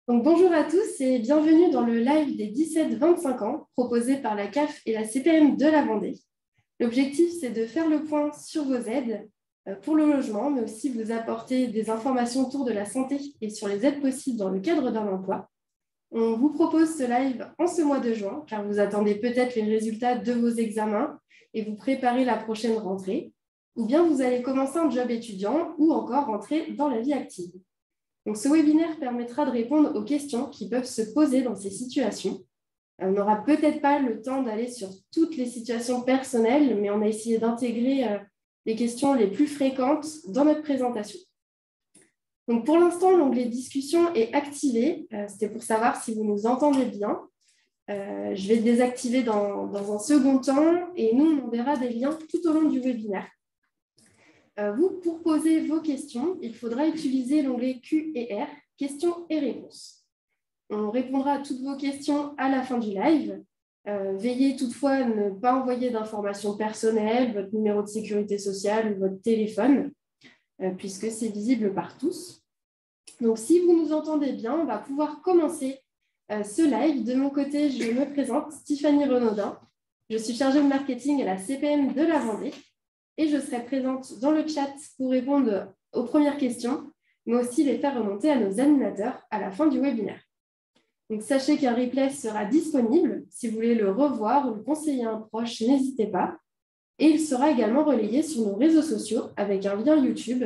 Donc, bonjour à tous et bienvenue dans le live des 17-25 ans proposé par la CAF et la CPM de la Vendée. L'objectif, c'est de faire le point sur vos aides pour le logement, mais aussi vous apporter des informations autour de la santé et sur les aides possibles dans le cadre d'un emploi. On vous propose ce live en ce mois de juin, car vous attendez peut-être les résultats de vos examens et vous préparez la prochaine rentrée, ou bien vous allez commencer un job étudiant ou encore rentrer dans la vie active. Donc, ce webinaire permettra de répondre aux questions qui peuvent se poser dans ces situations. On n'aura peut-être pas le temps d'aller sur toutes les situations personnelles, mais on a essayé d'intégrer les questions les plus fréquentes dans notre présentation. Donc, pour l'instant, l'onglet discussion est activé. C'était pour savoir si vous nous entendez bien. Je vais le désactiver dans un second temps et nous, on enverra des liens tout au long du webinaire. Vous, pour poser vos questions, il faudra utiliser l'onglet Q&R, questions et réponses. On répondra à toutes vos questions à la fin du live. Veillez toutefois à ne pas envoyer d'informations personnelles, votre numéro de sécurité sociale ou votre téléphone, puisque c'est visible par tous. Donc, si vous nous entendez bien, on va pouvoir commencer ce live. De mon côté, je me présente, Stéphanie Renaudin. Je suis chargée de marketing à la CPM de la Vendée. Et je serai présente dans le chat pour répondre aux premières questions, mais aussi les faire remonter à nos animateurs à la fin du webinaire. Donc, sachez qu'un replay sera disponible. Si vous voulez le revoir ou le conseiller à un proche, n'hésitez pas. Et il sera également relayé sur nos réseaux sociaux avec un lien YouTube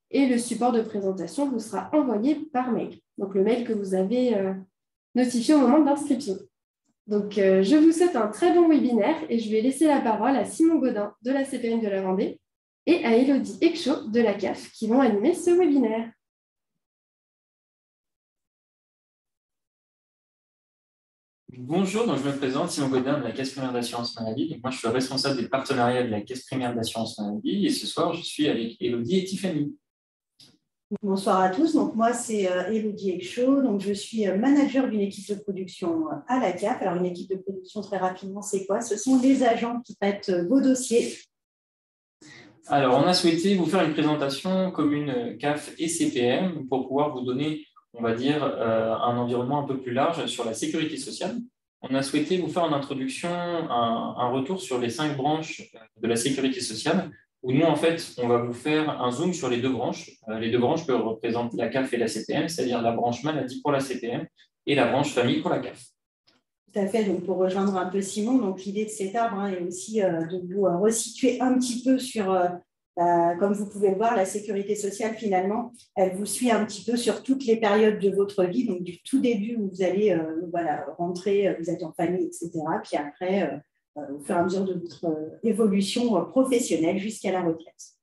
et le support de présentation vous sera envoyé par mail. Donc, le mail que vous avez notifié au moment de l'inscription. Donc, je vous souhaite un très bon webinaire et je vais laisser la parole à Simon Godin de la CPM de la Vendée et à Élodie Exchaud de la CAF qui vont animer ce webinaire. Bonjour, donc je me présente, Simon Godin de la Caisse primaire d'assurance maladie. Donc moi, je suis responsable des partenariats de la Caisse primaire d'assurance maladie et ce soir, je suis avec Élodie et Tiffany. Bonsoir à tous, donc moi c'est Élodie Exchaud, donc je suis manager d'une équipe de production à la CAF. Alors une équipe de production, très rapidement, c'est quoi? Ce sont les agents qui traitent vos dossiers. Alors on a souhaité vous faire une présentation commune CAF et CPM pour pouvoir vous donner, on va dire, un environnement un peu plus large sur la sécurité sociale. On a souhaité vous faire en introduction un retour sur les 5 branches de la sécurité sociale, où nous, en fait, on va vous faire un zoom sur les 2 branches. Les 2 branches peuvent représenter la CAF et la CPM, c'est-à-dire la branche maladie pour la CPM et la branche famille pour la CAF. Tout à fait, donc pour rejoindre un peu Simon, donc l'idée de cet arbre est aussi de vous resituer un petit peu sur, comme vous pouvez le voir, la sécurité sociale, finalement, elle vous suit un petit peu sur toutes les périodes de votre vie, donc du tout début où vous allez rentrer, vous êtes en famille, etc., puis après, au fur et à mesure de votre évolution professionnelle jusqu'à la retraite.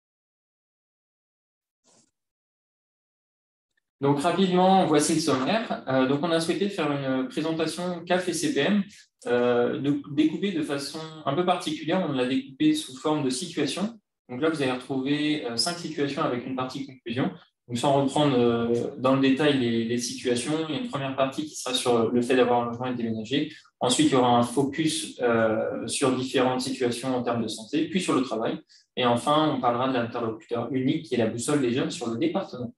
Donc rapidement, voici le sommaire. Donc on a souhaité faire une présentation CAF et CPM, découpée de façon un peu particulière. On l'a découpée sous forme de situations. Donc là, vous allez retrouver 5 situations avec une partie conclusion. Donc sans reprendre dans le détail les situations, il y a une première partie qui sera sur le fait d'avoir un logement et de déménager. Ensuite, il y aura un focus sur différentes situations en termes de santé, puis sur le travail. Et enfin, on parlera de l'interlocuteur unique qui est la boussole des jeunes sur le département.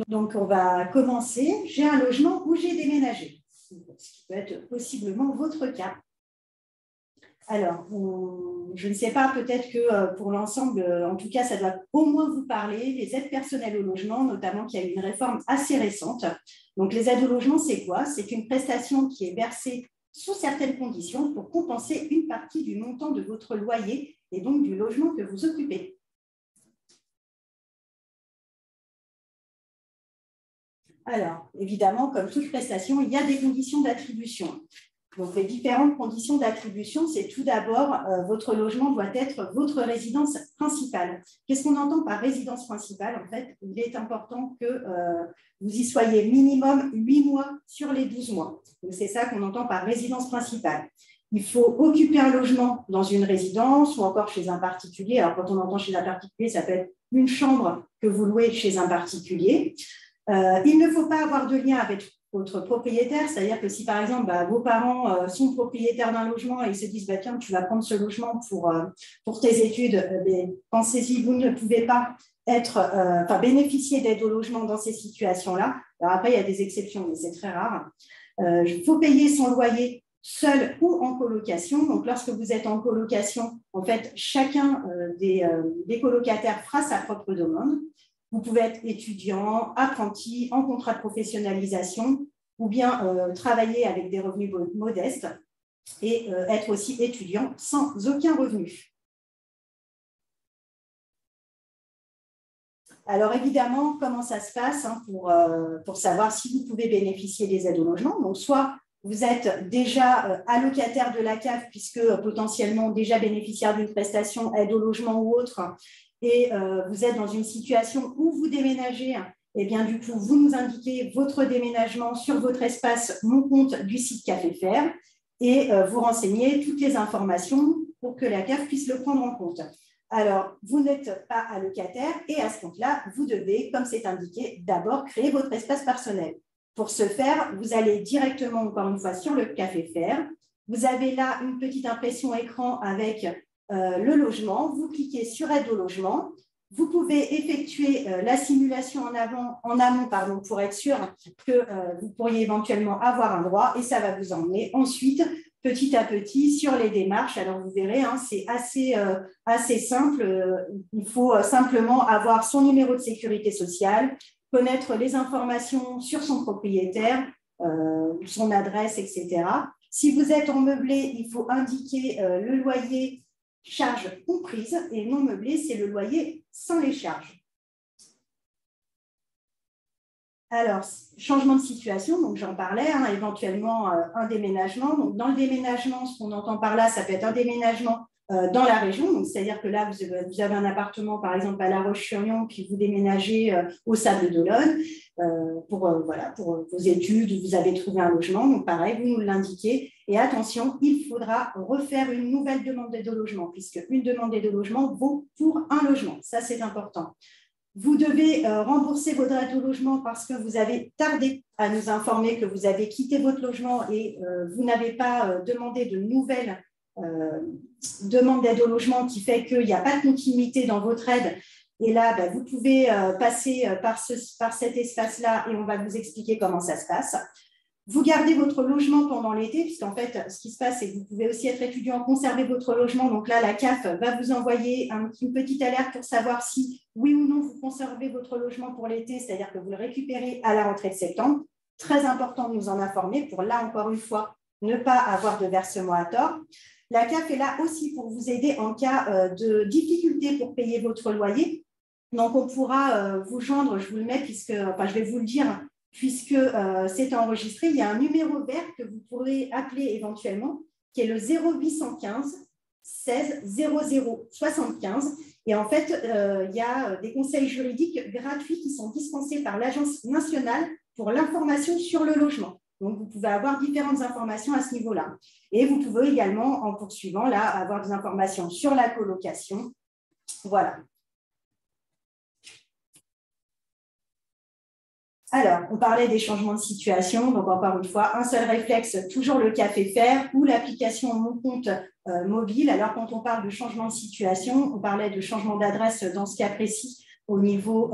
Donc, on va commencer. J'ai un logement où j'ai déménagé, ce qui peut être possiblement votre cas. Alors, je ne sais pas, peut-être que pour l'ensemble, en tout cas, ça doit au moins vous parler, les aides personnelles au logement, notamment qu'il y a eu une réforme assez récente. Donc, les aides au logement, c'est quoi? C'est une prestation qui est versée sous certaines conditions pour compenser une partie du montant de votre loyer et donc du logement que vous occupez. Alors, évidemment, comme toute prestation, il y a des conditions d'attribution. Donc, les différentes conditions d'attribution, c'est tout d'abord, votre logement doit être votre résidence principale. Qu'est-ce qu'on entend par résidence principale? En fait, il est important que vous y soyez minimum 8 mois sur les 12 mois. Donc, c'est ça qu'on entend par résidence principale. Il faut occuper un logement dans une résidence ou encore chez un particulier. Alors, quand on entend chez un particulier, ça peut être une chambre que vous louez chez un particulier. Il ne faut pas avoir de lien avec votre propriétaire, c'est-à-dire que si par exemple vos parents sont propriétaires d'un logement et ils se disent tiens, tu vas prendre ce logement pour tes études, pensez-y, vous ne pouvez pas bénéficier d'aide au logement dans ces situations-là. Alors après, il y a des exceptions, mais c'est très rare. Il faut payer son loyer seul ou en colocation. Donc, lorsque vous êtes en colocation, en fait, chacun des colocataires fera sa propre demande. Vous pouvez être étudiant, apprenti, en contrat de professionnalisation, ou bien travailler avec des revenus modestes et être aussi étudiant sans aucun revenu. Alors évidemment, comment ça se passe pour savoir si vous pouvez bénéficier des aides au logement? Donc soit vous êtes déjà allocataire de la CAF puisque potentiellement déjà bénéficiaire d'une prestation aide au logement ou autre et vous êtes dans une situation où vous déménagez, et bien du coup vous nous indiquez votre déménagement sur votre espace Mon compte du site CAFEFR et vous renseignez toutes les informations pour que la CAF puisse le prendre en compte. Alors, vous n'êtes pas allocataire et à ce compte-là, vous devez, comme c'est indiqué, d'abord créer votre espace personnel. Pour ce faire, vous allez directement, encore une fois, sur le CAFEFR. Vous avez là une petite impression écran avec le logement. Vous cliquez sur Aide au logement. Vous pouvez effectuer la simulation en amont pour être sûr que vous pourriez éventuellement avoir un droit et ça va vous emmener ensuite petit à petit sur les démarches. Alors, vous verrez, c'est assez simple. Il faut simplement avoir son numéro de sécurité sociale, connaître les informations sur son propriétaire, son adresse, etc. Si vous êtes en meublé, il faut indiquer le loyer charges comprises et non meublé, c'est le loyer sans les charges. Alors, changement de situation, donc j'en parlais, éventuellement un déménagement. Donc, dans le déménagement, ce qu'on entend par là, ça peut être un déménagement dans la région. C'est-à-dire que là, vous avez un appartement, par exemple, à La Roche-sur-Yon, puis vous déménagez au Sable d'Olonne pour vos études, vous avez trouvé un logement. Donc, pareil, vous nous l'indiquez. Et attention, il faudra refaire une nouvelle demande d'aide au logement, puisque une demande d'aide au logement vaut pour un logement. Ça, c'est important. Vous devez rembourser votre aide au logement parce que vous avez tardé à nous informer que vous avez quitté votre logement et vous n'avez pas demandé de nouvelles demandes d'aide au logement qui fait qu'il n'y a pas de continuité dans votre aide. Et là, vous pouvez passer par cet espace-là et on va vous expliquer comment ça se passe. Vous gardez votre logement pendant l'été, puisqu'en fait, ce qui se passe, c'est que vous pouvez aussi être étudiant, conserver votre logement. Donc là, la CAF va vous envoyer une petite alerte pour savoir si, oui ou non, vous conservez votre logement pour l'été, c'est-à-dire que vous le récupérez à la rentrée de septembre. Très important de nous en informer pour, là, encore une fois, ne pas avoir de versement à tort. La CAF est là aussi pour vous aider en cas de difficulté pour payer votre loyer. Donc, on pourra vous joindre, je vous le mets, je vais vous le dire, puisque c'est enregistré, il y a un numéro vert que vous pourrez appeler éventuellement, qui est le 0815 16 00 75. Et en fait, il y a des conseils juridiques gratuits qui sont dispensés par l'Agence nationale pour l'information sur le logement. Donc, vous pouvez avoir différentes informations à ce niveau-là. Et vous pouvez également, en poursuivant, là, avoir des informations sur la colocation. Voilà. Alors, on parlait des changements de situation. Donc, encore une fois, un seul réflexe, toujours le CAFEFR ou l'application Mon compte mobile. Alors, quand on parle de changement de situation, on parlait de changement d'adresse dans ce cas précis au niveau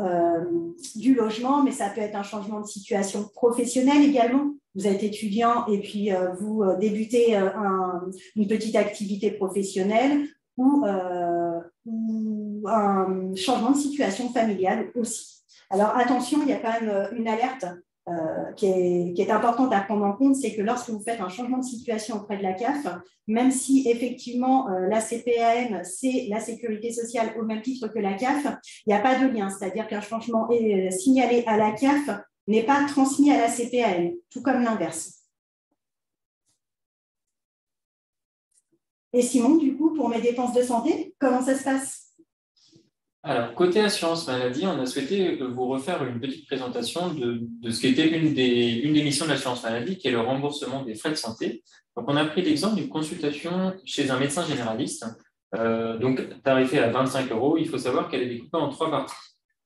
du logement, mais ça peut être un changement de situation professionnelle également. Vous êtes étudiant et puis vous débutez une petite activité professionnelle ou un changement de situation familiale aussi. Alors, attention, il y a quand même une alerte qui est importante à prendre en compte, c'est que lorsque vous faites un changement de situation auprès de la CAF, même si effectivement la CPAM, c'est la sécurité sociale au même titre que la CAF, il n'y a pas de lien, c'est-à-dire qu'un changement est signalé à la CAF n'est pas transmis à la CPAM, tout comme l'inverse. Et Simon, du coup, pour mes dépenses de santé, comment ça se passe ? Alors, côté assurance maladie, on a souhaité vous refaire une petite présentation de ce qu'était une des missions de l'assurance maladie, qui est le remboursement des frais de santé. Donc, on a pris l'exemple d'une consultation chez un médecin généraliste, donc tarifée à 25 €. Il faut savoir qu'elle est découpée en 3 parties.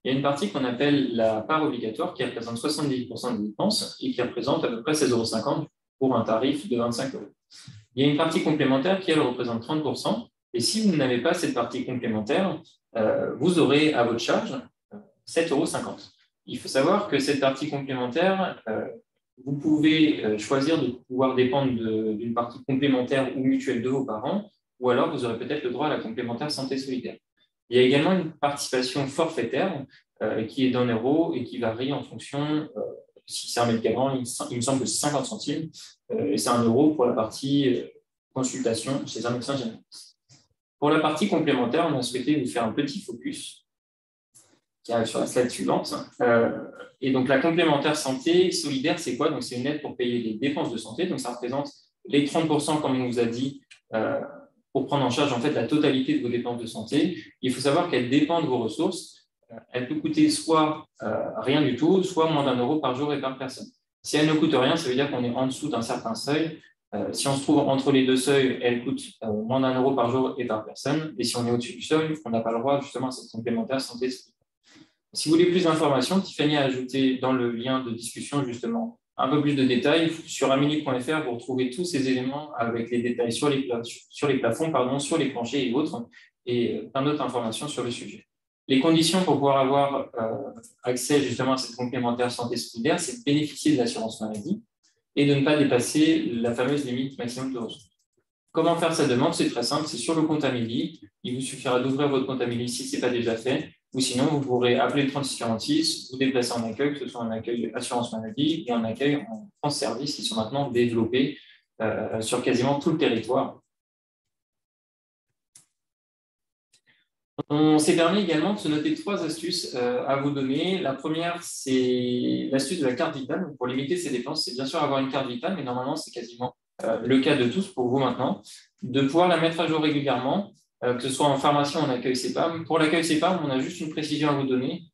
Il y a une partie qu'on appelle la part obligatoire, qui représente 70% des dépenses et qui représente à peu près 16,50 € pour un tarif de 25 €. Il y a une partie complémentaire qui, elle, représente 30%. Et si vous n'avez pas cette partie complémentaire, vous aurez à votre charge 7,50 €. Il faut savoir que cette partie complémentaire, vous pouvez choisir de pouvoir dépendre d'une partie complémentaire ou mutuelle de vos parents, ou alors vous aurez peut-être le droit à la complémentaire santé solidaire. Il y a également une participation forfaitaire qui est d'1 € et qui varie en fonction, si c'est un médicament, il me semble que c'est 50 centimes, et c'est 1 € pour la partie consultation chez un médecin généraliste. Pour la partie complémentaire, on a souhaité vous faire un petit focus qui arrive sur la slide suivante. Et donc, la complémentaire santé solidaire, c'est quoi? Donc, c'est une aide pour payer les dépenses de santé. Donc, ça représente les 30%, comme on vous a dit, pour prendre en charge en fait la totalité de vos dépenses de santé. Il faut savoir qu'elle dépend de vos ressources. Elle peut coûter soit rien du tout, soit moins d'1 € par jour et par personne. Si elle ne coûte rien, ça veut dire qu'on est en dessous d'un certain seuil. Si on se trouve entre les deux seuils, elle coûte moins d'1 € par jour et par personne. Et si on est au-dessus du seuil, on n'a pas le droit justement à cette complémentaire santé solidaire. Si vous voulez plus d'informations, Tiffany a ajouté dans le lien de discussion justement un peu plus de détails. Sur amini.fr, vous retrouvez tous ces éléments avec les détails sur les plafonds, sur les planchers et autres, et plein d'autres informations sur le sujet. Les conditions pour pouvoir avoir accès justement à cette complémentaire santé solidaire, c'est de bénéficier de l'assurance maladie et de ne pas dépasser la fameuse limite maximum de ressources. Comment faire sa demande? C'est très simple, c'est sur le compte Amélie. Il vous suffira d'ouvrir votre compte Amélie si ce n'est pas déjà fait. Ou sinon, vous pourrez appeler le 3646, vous déplacer en accueil, que ce soit un accueil assurance maladie et un accueil en France Service qui sont maintenant développés sur quasiment tout le territoire. On s'est permis également de se noter 3 astuces à vous donner. La première, c'est l'astuce de la carte vitale. Pour limiter ses dépenses, c'est bien sûr avoir une carte vitale, mais normalement, c'est quasiment le cas de tous pour vous maintenant, de pouvoir la mettre à jour régulièrement, que ce soit en pharmacie ou en accueil CEPAM. Pour l'accueil CEPAM, on a juste une précision à vous donner.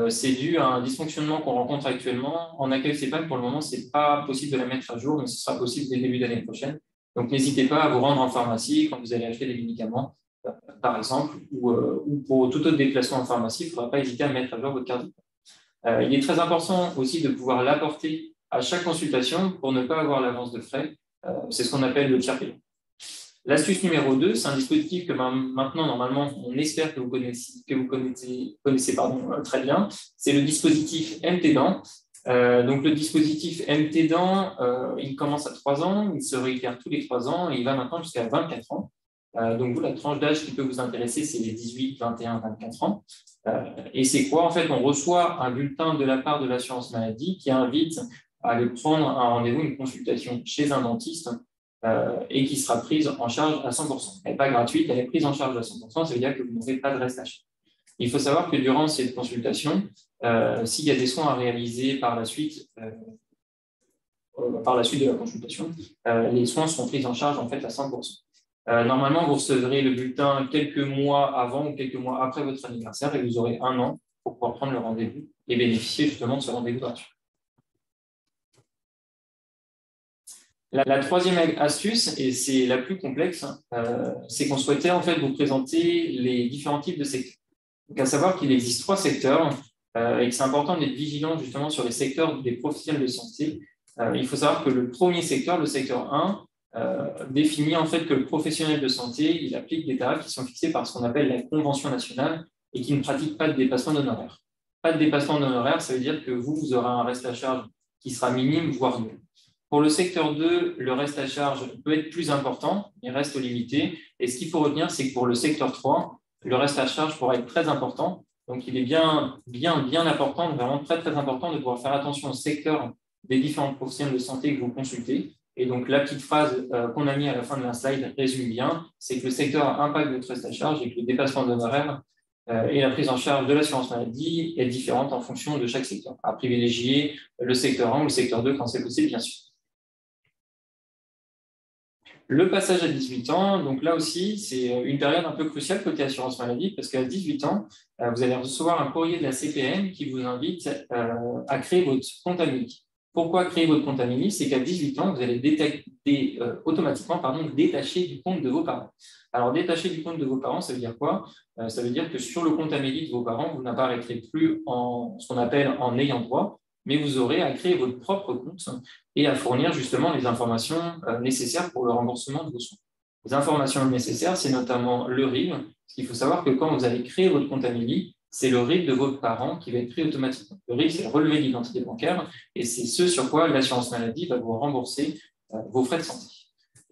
C'est dû à un dysfonctionnement qu'on rencontre actuellement. En accueil CEPAM, pour le moment, ce n'est pas possible de la mettre à jour, mais ce sera possible dès le début d'année prochaine. Donc, n'hésitez pas à vous rendre en pharmacie quand vous allez acheter des médicaments, par exemple, ou pour tout autre déplacement en pharmacie, il ne faudra pas hésiter à mettre à jour votre carte vitale. Il est très important aussi de pouvoir l'apporter à chaque consultation pour ne pas avoir l'avance de frais. C'est ce qu'on appelle le tiers payant. L'astuce numéro 2, c'est un dispositif que maintenant, normalement, on espère que vous connaissez très bien. C'est le dispositif MT-Dent. Donc, le dispositif MT-Dent, il commence à 3 ans, il se réitère tous les 3 ans et il va maintenant jusqu'à 24 ans. Donc, vous, la tranche d'âge qui peut vous intéresser, c'est les 18, 21, 24 ans. Et c'est quoi? En fait, on reçoit un bulletin de la part de l'assurance maladie qui invite à aller prendre un rendez-vous, une consultation chez un dentiste et qui sera prise en charge à 100%. Elle n'est pas gratuite, elle est prise en charge à 100%, ça veut dire que vous n'aurez pas de reste à charge. Il faut savoir que durant cette consultation, s'il y a des soins à réaliser par la suite de la consultation, les soins seront pris en charge en fait à 100%. Normalement, vous recevrez le bulletin quelques mois avant ou quelques mois après votre anniversaire et vous aurez 1 an pour pouvoir prendre le rendez-vous et bénéficier justement de ce rendez-vous gratuit. La troisième astuce, et c'est la plus complexe, c'est qu'on souhaitait en fait vous présenter les différents types de secteurs. Donc, à savoir qu'il existe 3 secteurs et que c'est important d'être vigilant justement sur les secteurs des professionnels de santé. Il faut savoir que le premier secteur, le secteur 1, définit en fait que le professionnel de santé, il applique des tarifs qui sont fixés par ce qu'on appelle la convention nationale et qui ne pratique pas de dépassement d'honoraires. Pas de dépassement d'honoraires, ça veut dire que vous aurez un reste à charge qui sera minime, voire nul. Pour le secteur 2, le reste à charge peut être plus important, il reste limité. Et ce qu'il faut retenir, c'est que pour le secteur 3, le reste à charge pourra être très important. Donc, il est bien important, vraiment très, très important de pouvoir faire attention au secteur des différents professionnels de santé que vous consultez. Et donc, la petite phrase qu'on a mise à la fin de la slide résume bien, c'est que le secteur impacte votre reste à charge et que le dépassement d'honoraires et la prise en charge de l'assurance maladie est différente en fonction de chaque secteur. À privilégier le secteur 1 ou le secteur 2 quand c'est possible, bien sûr. Le passage à 18 ans, donc là aussi, c'est une période un peu cruciale côté assurance maladie parce qu'à 18 ans, vous allez recevoir un courrier de la CPM qui vous invite à créer votre compte Amélie. Pourquoi créer votre compte Amélie? C'est qu'à 18 ans, vous allez automatiquement détacher du compte de vos parents. Alors, détacher du compte de vos parents, ça veut dire quoi? Ça veut dire que sur le compte Amélie de vos parents, vous n'apparaîtrez plus en ce qu'on appelle en ayant droit, mais vous aurez à créer votre propre compte et à fournir justement les informations nécessaires pour le remboursement de vos soins. Les informations nécessaires, c'est notamment le RIB. Il faut savoir que quand vous allez créer votre compte Amélie, c'est le RIB de vos parents qui va être pris automatiquement. Le RIB, c'est le relevé d'identité bancaire et c'est ce sur quoi l'assurance maladie va vous rembourser vos frais de santé.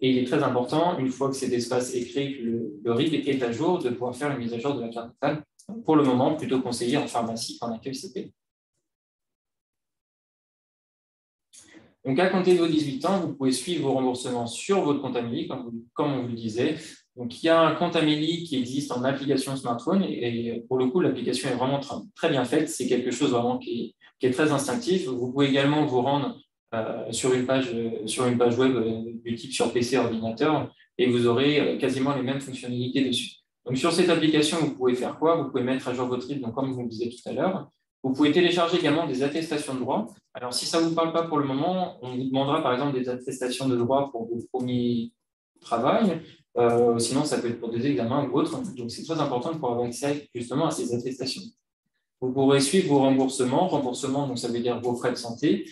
Et il est très important, une fois que cet espace est créé, que le RIB est à jour, de pouvoir faire une mise à jour de la carte vitale. Pour le moment, plutôt conseillé en pharmacie qu'en accueil CP. Donc, à compter de vos 18 ans, vous pouvez suivre vos remboursements sur votre compte Amélie, comme on vous le disait. Donc, il y a un compte Amélie qui existe en application smartphone et pour le coup, l'application est vraiment très bien faite. C'est quelque chose vraiment qui est très instinctif. Vous pouvez également vous rendre sur une page web du type sur PC, ordinateur, et vous aurez quasiment les mêmes fonctionnalités dessus. Donc, sur cette application, vous pouvez faire quoi? Vous pouvez mettre à jour votre RIB, donc comme je vous le disais tout à l'heure. Vous pouvez télécharger également des attestations de droit. Alors, si ça ne vous parle pas pour le moment, on vous demandera par exemple des attestations de droit pour vos premiers travails. Sinon, ça peut être pour des examens ou autres. Donc, c'est très important de pouvoir avoir accès justement à ces attestations. Vous pourrez suivre vos remboursements. Remboursement, donc ça veut dire vos frais de santé,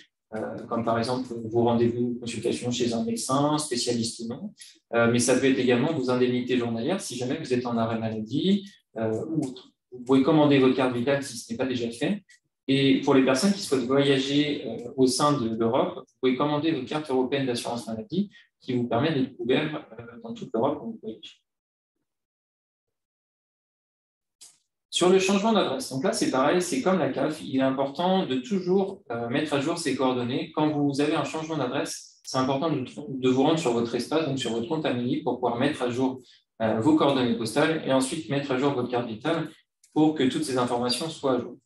comme par exemple vos rendez-vous, consultation chez un médecin, spécialiste ou non. Mais ça peut être également vos indemnités journalières si jamais vous êtes en arrêt maladie ou autre. Vous pouvez commander votre carte vitale si ce n'est pas déjà fait. Et pour les personnes qui souhaitent voyager au sein de l'Europe, vous pouvez commander votre carte européenne d'assurance maladie qui vous permet d'être couvert dans toute l'Europe quand vous voyagez. Sur le changement d'adresse, donc là c'est pareil, c'est comme la CAF, il est important de toujours mettre à jour ses coordonnées. Quand vous avez un changement d'adresse, c'est important de vous rendre sur votre espace, donc sur votre compte Amélie, pour pouvoir mettre à jour vos coordonnées postales et ensuite mettre à jour votre carte vitale pour que toutes ces informations soient à jour.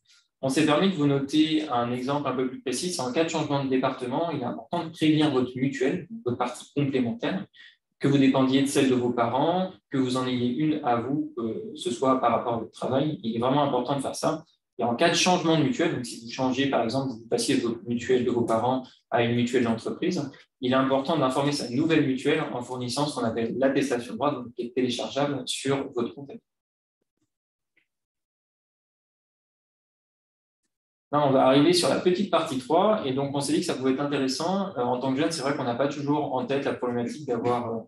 On s'est permis de vous noter un exemple un peu plus précis. C'est en cas de changement de département, il est important de prévenir votre mutuelle, votre partie complémentaire, que vous dépendiez de celle de vos parents, que vous en ayez une à vous, que ce soit par rapport à votre travail. Il est vraiment important de faire ça. Et en cas de changement de mutuelle, donc si vous changez, par exemple, vous passiez de votre mutuelle de vos parents à une mutuelle d'entreprise, il est important d'informer sa nouvelle mutuelle en fournissant ce qu'on appelle l'attestation de droit, donc qui est téléchargeable sur votre compte. Là, on va arriver sur la petite partie 3, et donc on s'est dit que ça pouvait être intéressant. En tant que jeune, c'est vrai qu'on n'a pas toujours en tête la problématique d'avoir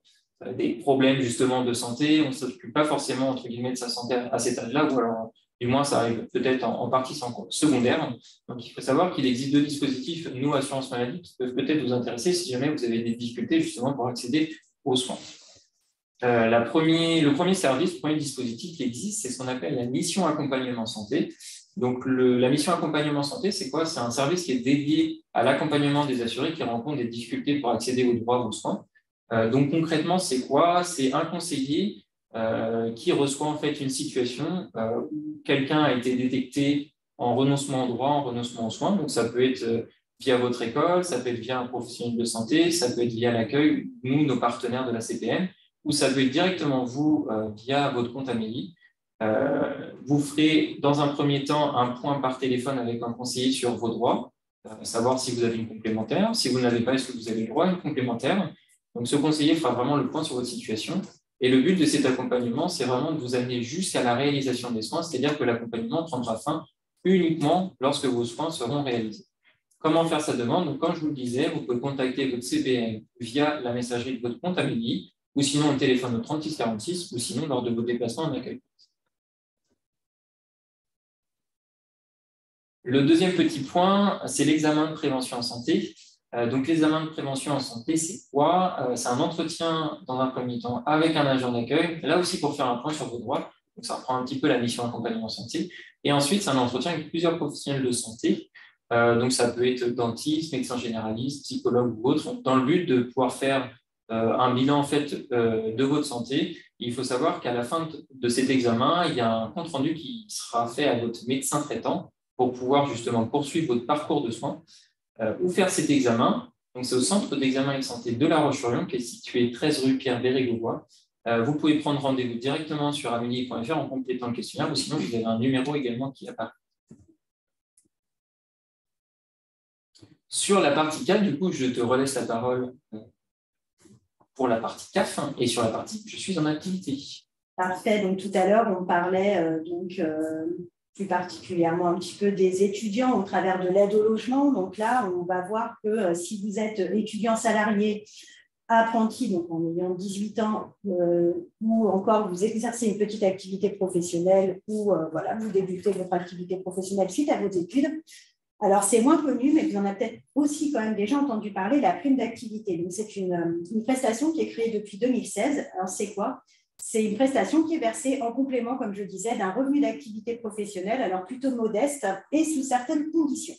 des problèmes justement de santé. On ne s'occupe pas forcément, entre guillemets, de sa santé à cet âge-là, ou alors, du moins, ça arrive peut-être en partie secondaire. Donc, il faut savoir qu'il existe 2 dispositifs, nous, assurance maladie, qui peuvent peut-être vous intéresser si jamais vous avez des difficultés justement pour accéder aux soins. Le premier service, le premier dispositif qui existe, c'est ce qu'on appelle la mission accompagnement santé. Donc, la mission accompagnement santé, c'est quoi? C'est un service qui est dédié à l'accompagnement des assurés qui rencontrent des difficultés pour accéder aux droits aux soins. Donc, concrètement, c'est quoi? C'est un conseiller qui reçoit en fait une situation où quelqu'un a été détecté en renoncement aux droits, en renoncement aux soins. Donc, ça peut être via votre école, ça peut être via un professionnel de santé, ça peut être via l'accueil, nous, nos partenaires de la CPM, ou ça peut être directement vous via votre compte Amélie. Vous ferez dans un premier temps un point par téléphone avec un conseiller sur vos droits, savoir si vous avez une complémentaire. Si vous n'avez pas, est-ce que vous avez le droit à une complémentaire? Donc, ce conseiller fera vraiment le point sur votre situation. Et le but de cet accompagnement, c'est vraiment de vous amener jusqu'à la réalisation des soins, c'est-à-dire que l'accompagnement prendra fin uniquement lorsque vos soins seront réalisés. Comment faire sa demande? Donc, comme je vous le disais, vous pouvez contacter votre CPM via la messagerie de votre compte Amélie, ou sinon au téléphone au 3646, ou sinon lors de vos déplacements en accueil. Le deuxième petit point, c'est l'examen de prévention en santé. Donc, l'examen de prévention en santé, c'est quoi? C'est un entretien dans un premier temps avec un agent d'accueil, là aussi pour faire un point sur vos droits. Donc, ça reprend un petit peu la mission accompagnement santé. Et ensuite, c'est un entretien avec plusieurs professionnels de santé. Donc, ça peut être dentiste, médecin généraliste, psychologue ou autre, dans le but de pouvoir faire un bilan en fait, de votre santé. Et il faut savoir qu'à la fin de cet examen, il y a un compte-rendu qui sera fait à votre médecin traitant pour pouvoir justement poursuivre votre parcours de soins ou faire cet examen. Donc, c'est au centre d'examen et de santé de La Roche-sur-Yon, qui est situé 13 rue Pierre-Bérégovoy. Vous pouvez prendre rendez-vous directement sur amélie.fr en complétant le questionnaire, ou sinon vous avez un numéro également qui apparaît. Sur la partie 4, du coup, je te relaisse la parole pour la partie CAF, et sur la partie je suis en activité. Parfait. Donc, tout à l'heure, on parlait plus particulièrement un petit peu des étudiants au travers de l'aide au logement. Donc là, on va voir que si vous êtes étudiant salarié apprenti, donc en ayant 18 ans, ou encore vous exercez une petite activité professionnelle, ou voilà, vous débutez votre activité professionnelle suite à vos études. Alors, c'est moins connu, mais vous en avez peut-être aussi quand même déjà entendu parler, la prime d'activité. Donc, c'est une prestation qui est créée depuis 2016. Alors, c'est quoi? C'est une prestation qui est versée en complément, comme je disais, d'un revenu d'activité professionnelle, alors plutôt modeste et sous certaines conditions.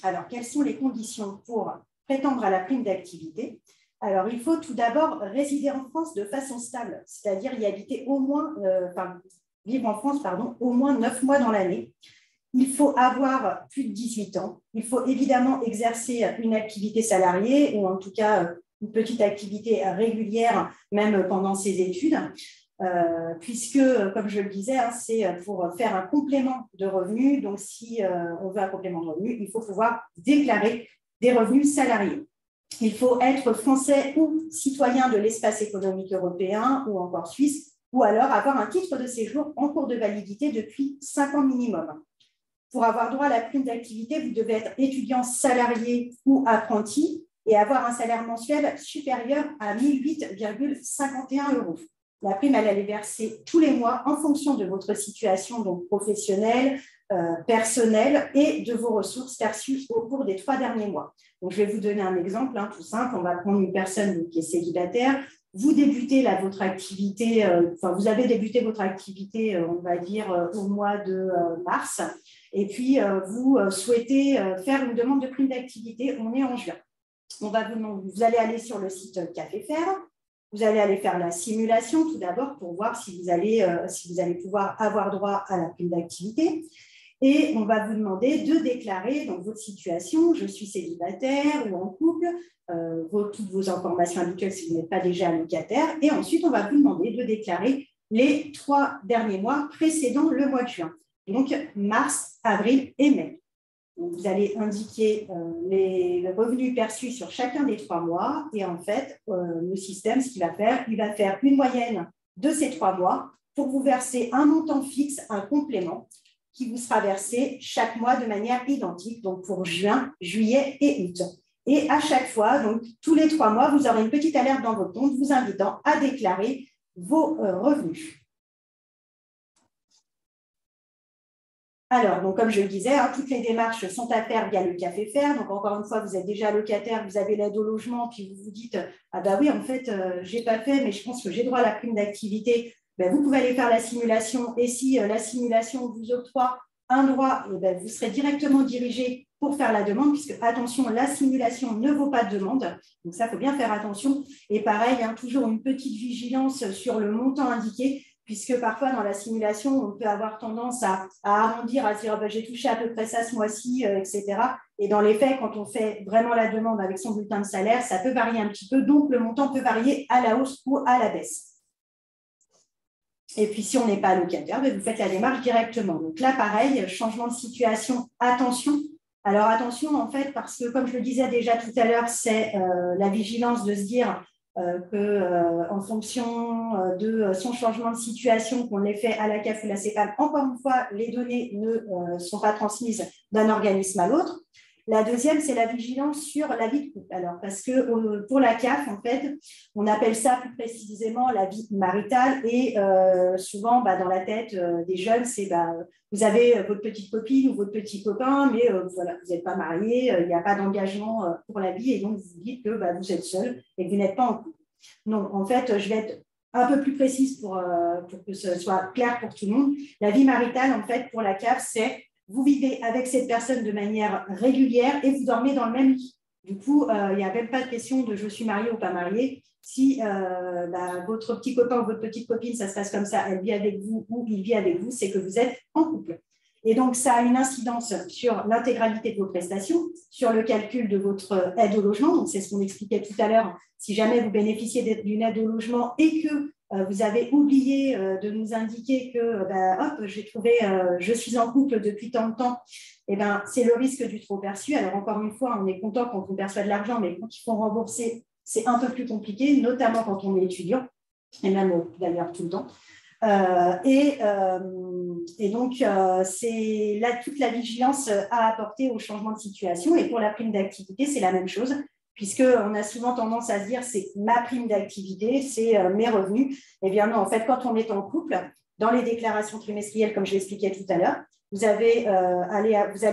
Alors, quelles sont les conditions pour prétendre à la prime d'activité? Alors, il faut tout d'abord résider en France de façon stable, c'est-à-dire y habiter au moins, vivre en France, au moins 9 mois dans l'année. Il faut avoir plus de 18 ans. Il faut évidemment exercer une activité salariée ou en tout cas une petite activité régulière, même pendant ses études, puisque, comme je le disais, c'est pour faire un complément de revenus. Donc, si on veut un complément de revenus, il faut pouvoir déclarer des revenus salariés. Il faut être français ou citoyen de l'espace économique européen ou encore suisse, ou alors avoir un titre de séjour en cours de validité depuis 5 ans minimum. Pour avoir droit à la prime d'activité, vous devez être étudiant salarié ou apprenti et avoir un salaire mensuel supérieur à 1 008,51 €. La prime, elle est versée tous les mois en fonction de votre situation donc professionnelle, personnelle et de vos ressources perçues au cours des 3 derniers mois. Donc, je vais vous donner un exemple tout simple. On va prendre une personne qui est célibataire. Vous débutez votre activité, vous avez débuté votre activité, on va dire, au mois de mars. Et puis, vous souhaitez faire une demande de prime d'activité, on est en juin. Vous allez aller sur le site CAFEFER, vous allez aller faire la simulation tout d'abord pour voir si vous allez pouvoir avoir droit à la prime d'activité. Et on va vous demander de déclarer donc, votre situation, je suis célibataire ou en couple, toutes vos informations habituelles si vous n'êtes pas déjà locataire. Et ensuite, on va vous demander de déclarer les 3 derniers mois précédant le mois de juin. Donc, mars, avril et mai. Donc, vous allez indiquer les revenus perçus sur chacun des 3 mois. Et en fait, le système, ce qu'il va faire, il va faire une moyenne de ces 3 mois pour vous verser un montant fixe, un complément, qui vous sera versé chaque mois de manière identique, donc pour juin, juillet et août. Et à chaque fois, donc tous les 3 mois, vous aurez une petite alerte dans votre compte vous invitant à déclarer vos revenus. Alors, donc, comme je le disais, toutes les démarches sont à faire via le CAFEFER. Donc, encore une fois, vous êtes déjà locataire, vous avez l'aide au logement, puis vous vous dites « Ah bah oui, en fait, je n'ai pas fait, mais je pense que j'ai droit à la prime d'activité. » Vous pouvez aller faire la simulation. Et si la simulation vous octroie un droit, vous serez directement dirigé pour faire la demande, puisque, attention, la simulation ne vaut pas de demande. Donc, ça, il faut bien faire attention. Et pareil, toujours une petite vigilance sur le montant indiqué, puisque parfois, dans la simulation, on peut avoir tendance à arrondir, à se dire j'ai touché à peu près ça ce mois-ci, etc. Et dans les faits, quand on fait vraiment la demande avec son bulletin de salaire, ça peut varier un petit peu. Donc, le montant peut varier à la hausse ou à la baisse. Et puis, si on n'est pas locataire, vous faites la démarche directement. Donc là, pareil, changement de situation, attention. Alors, attention, en fait, parce que, comme je le disais déjà tout à l'heure, c'est la vigilance de se dire qu'en fonction de son changement de situation, qu'on l'ait fait à la CAF ou la CEPAM, encore une fois, les données ne sont pas transmises d'un organisme à l'autre. La deuxième, c'est la vigilance sur la vie de couple. Alors, parce que pour la CAF, en fait, on appelle ça plus précisément la vie maritale et souvent, dans la tête des jeunes, c'est vous avez votre petite copine ou votre petit copain, mais voilà, vous n'êtes pas mariés, il n'y a pas d'engagement pour la vie et donc vous dites que vous êtes seul et que vous n'êtes pas en couple. Non, en fait, je vais être un peu plus précise pour que ce soit clair pour tout le monde. La vie maritale, en fait, pour la CAF, c'est vous vivez avec cette personne de manière régulière et vous dormez dans le même lit. Du coup, il n'y a même pas de question de je suis mariée ou pas mariée. Si votre petit copain ou votre petite copine, ça se passe comme ça, elle vit avec vous ou il vit avec vous, c'est que vous êtes en couple. Et donc, ça a une incidence sur l'intégralité de vos prestations, sur le calcul de votre aide au logement. Donc, c'est ce qu'on expliquait tout à l'heure. Si jamais vous bénéficiez d'une aide au logement et que vous avez oublié de nous indiquer que j'ai trouvé, je suis en couple depuis tant de temps, c'est le risque du trop perçu. Alors, encore une fois, on est content quand on perçoit de l'argent, mais quand il faut rembourser, c'est un peu plus compliqué, notamment quand on est étudiant, et même d'ailleurs tout le temps. Et donc, c'est là toute la vigilance à apporter au changement de situation. Et pour la prime d'activité, c'est la même chose. puisqu'on a souvent tendance à se dire c'est ma prime d'activité, c'est mes revenus. Eh bien non, en fait, quand on est en couple, dans les déclarations trimestrielles, comme je l'expliquais tout à l'heure, vous allez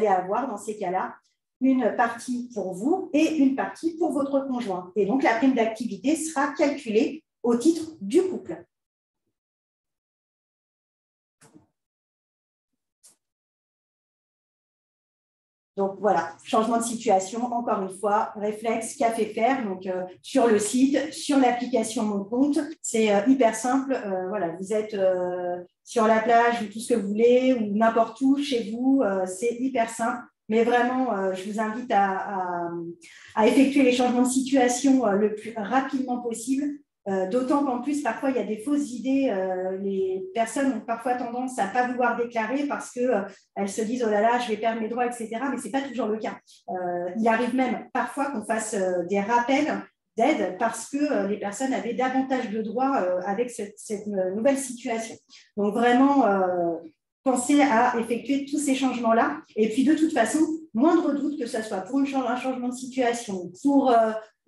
avoir dans ces cas-là une partie pour vous et une partie pour votre conjoint. Et donc, la prime d'activité sera calculée au titre du couple. Donc voilà, changement de situation, encore une fois, réflexe, qu'a fait faire, donc sur le site, sur l'application Mon Compte, c'est hyper simple. Voilà, vous êtes sur la plage ou tout ce que vous voulez, ou n'importe où chez vous, c'est hyper simple. Mais vraiment, je vous invite à effectuer les changements de situation le plus rapidement possible. D'autant qu'en plus, parfois, il y a des fausses idées. Les personnes ont parfois tendance à ne pas vouloir déclarer parce qu'elles se disent « Oh là là, je vais perdre mes droits, etc. » Mais ce n'est pas toujours le cas. Il arrive même parfois qu'on fasse des rappels d'aide parce que les personnes avaient davantage de droits avec cette nouvelle situation. Donc, vraiment, pensez à effectuer tous ces changements-là. Et puis, de toute façon, moindre doute que ce soit pour un changement de situation, pour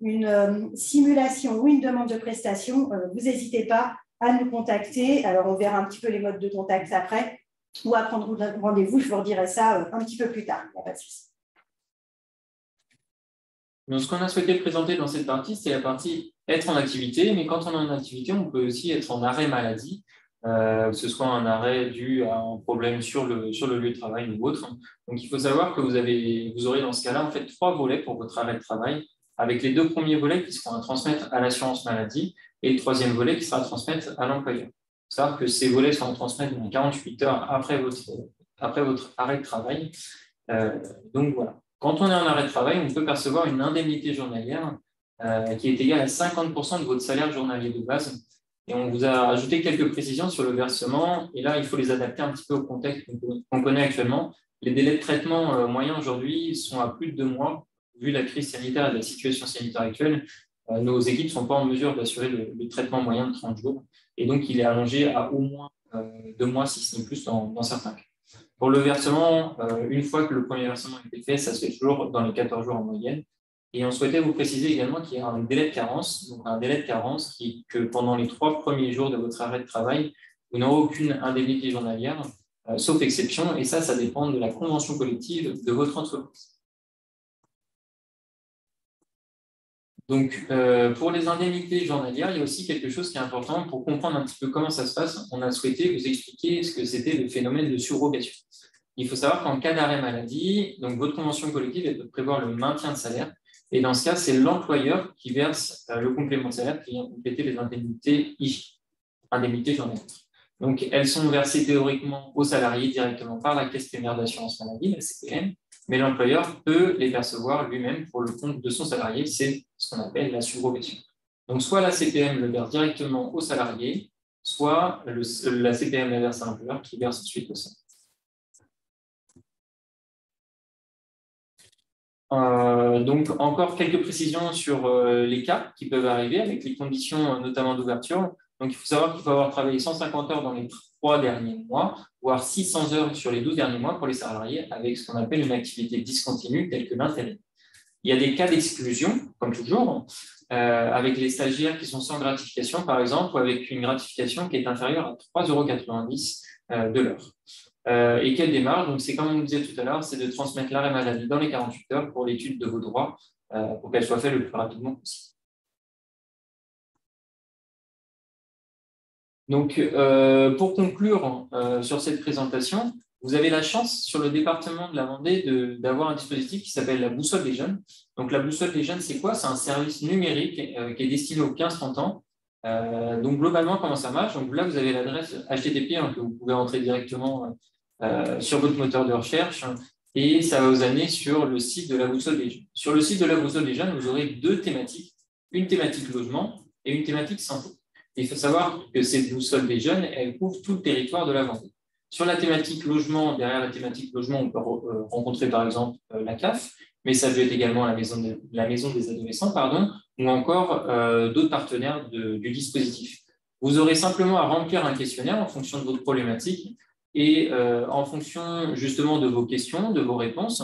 une simulation ou une demande de prestation, vous n'hésitez pas à nous contacter. Alors, on verra un petit peu les modes de contact après ou à prendre rendez-vous. Je vous redirai ça un petit peu plus tard. Il n'y a pas de souci. Donc, ce qu'on a souhaité présenter dans cette partie, c'est la partie être en activité. Mais quand on est en activité, on peut aussi être en arrêt maladie, que ce soit un arrêt dû à un problème sur le lieu de travail ou autre. Donc, il faut savoir que vous aurez dans ce cas-là en fait 3 volets pour votre arrêt de travail, avec les 2 premiers volets qui seront à transmettre à l'assurance maladie et le 3e volet qui sera à transmettre à l'employeur. Il faut savoir que ces volets seront transmettre dans 48 heures après votre arrêt de travail. Donc voilà. Quand on est en arrêt de travail, on peut percevoir une indemnité journalière qui est égale à 50% de votre salaire journalier de base. Et on vous a ajouté quelques précisions sur le versement. Et là, il faut les adapter un petit peu au contexte qu'on connaît actuellement. Les délais de traitement moyens aujourd'hui sont à plus de 2 mois. Vu la crise sanitaire et la situation sanitaire actuelle, nos équipes ne sont pas en mesure d'assurer le traitement moyen de 30 jours. Et donc, il est allongé à au moins 2 mois, si ce n'est plus dans certains cas. Pour le versement, une fois que le premier versement a été fait, ça se fait toujours dans les 14 jours en moyenne. Et on souhaitait vous préciser également qu'il y a un délai de carence. Donc, un délai de carence qui est que pendant les 3 premiers jours de votre arrêt de travail, vous n'aurez aucune indemnité journalière, sauf exception. Et ça dépend de la convention collective de votre entreprise. Donc, pour les indemnités journalières, il y a aussi quelque chose qui est important pour comprendre un petit peu comment ça se passe. On a souhaité vous expliquer ce que c'était le phénomène de surrogation. Il faut savoir qu'en cas d'arrêt maladie, donc votre convention collective elle peut prévoir le maintien de salaire. Et dans ce cas, c'est l'employeur qui verse le complément de salaire qui vient compléter les indemnités IJ, indemnités journalières. Donc, elles sont versées théoriquement aux salariés directement par la caisse primaire d'assurance maladie, la CPM, mais l'employeur peut les percevoir lui-même pour le compte de son salarié. C'est ce qu'on appelle la subrogation. Donc, soit la CPM le verse directement au salarié, soit la CPM la verse à l'employeur qui verse ensuite au salarié. Donc, encore quelques précisions sur les cas qui peuvent arriver avec les conditions notamment d'ouverture. Donc, il faut savoir qu'il faut avoir travaillé 150 heures dans les 3 derniers mois, voire 600 heures sur les 12 derniers mois pour les salariés avec ce qu'on appelle une activité discontinue telle que l'intérim. Il y a des cas d'exclusion, comme toujours, avec les stagiaires qui sont sans gratification, par exemple, ou avec une gratification qui est inférieure à 3,90 € de l'heure. Et quelle démarche? Donc, c'est comme on disait tout à l'heure, c'est de transmettre l'arrêt maladie dans les 48 heures pour l'étude de vos droits pour qu'elle soit faite le plus rapidement possible. Donc, pour conclure sur cette présentation, vous avez la chance sur le département de la Vendée d'avoir un dispositif qui s'appelle la Boussole des jeunes. Donc, la Boussole des jeunes, c'est quoi? C'est un service numérique qui est destiné aux 15-30 ans. Donc, globalement, comment ça marche? Donc, là, vous avez l'adresse HTTP que vous pouvez entrer directement sur votre moteur de recherche et ça va vous amener sur le site de la Boussole des jeunes. Sur le site de la Boussole des jeunes, vous aurez 2 thématiques, une thématique logement et une thématique santé. Et il faut savoir que cette Boussole des jeunes, elle couvre tout le territoire de la Vendée. Sur la thématique logement, derrière la thématique logement, on peut rencontrer par exemple la CAF, mais ça peut être également la maison des adolescents, ou encore d'autres partenaires du dispositif. Vous aurez simplement à remplir un questionnaire en fonction de votre problématique et en fonction justement de vos questions, de vos réponses,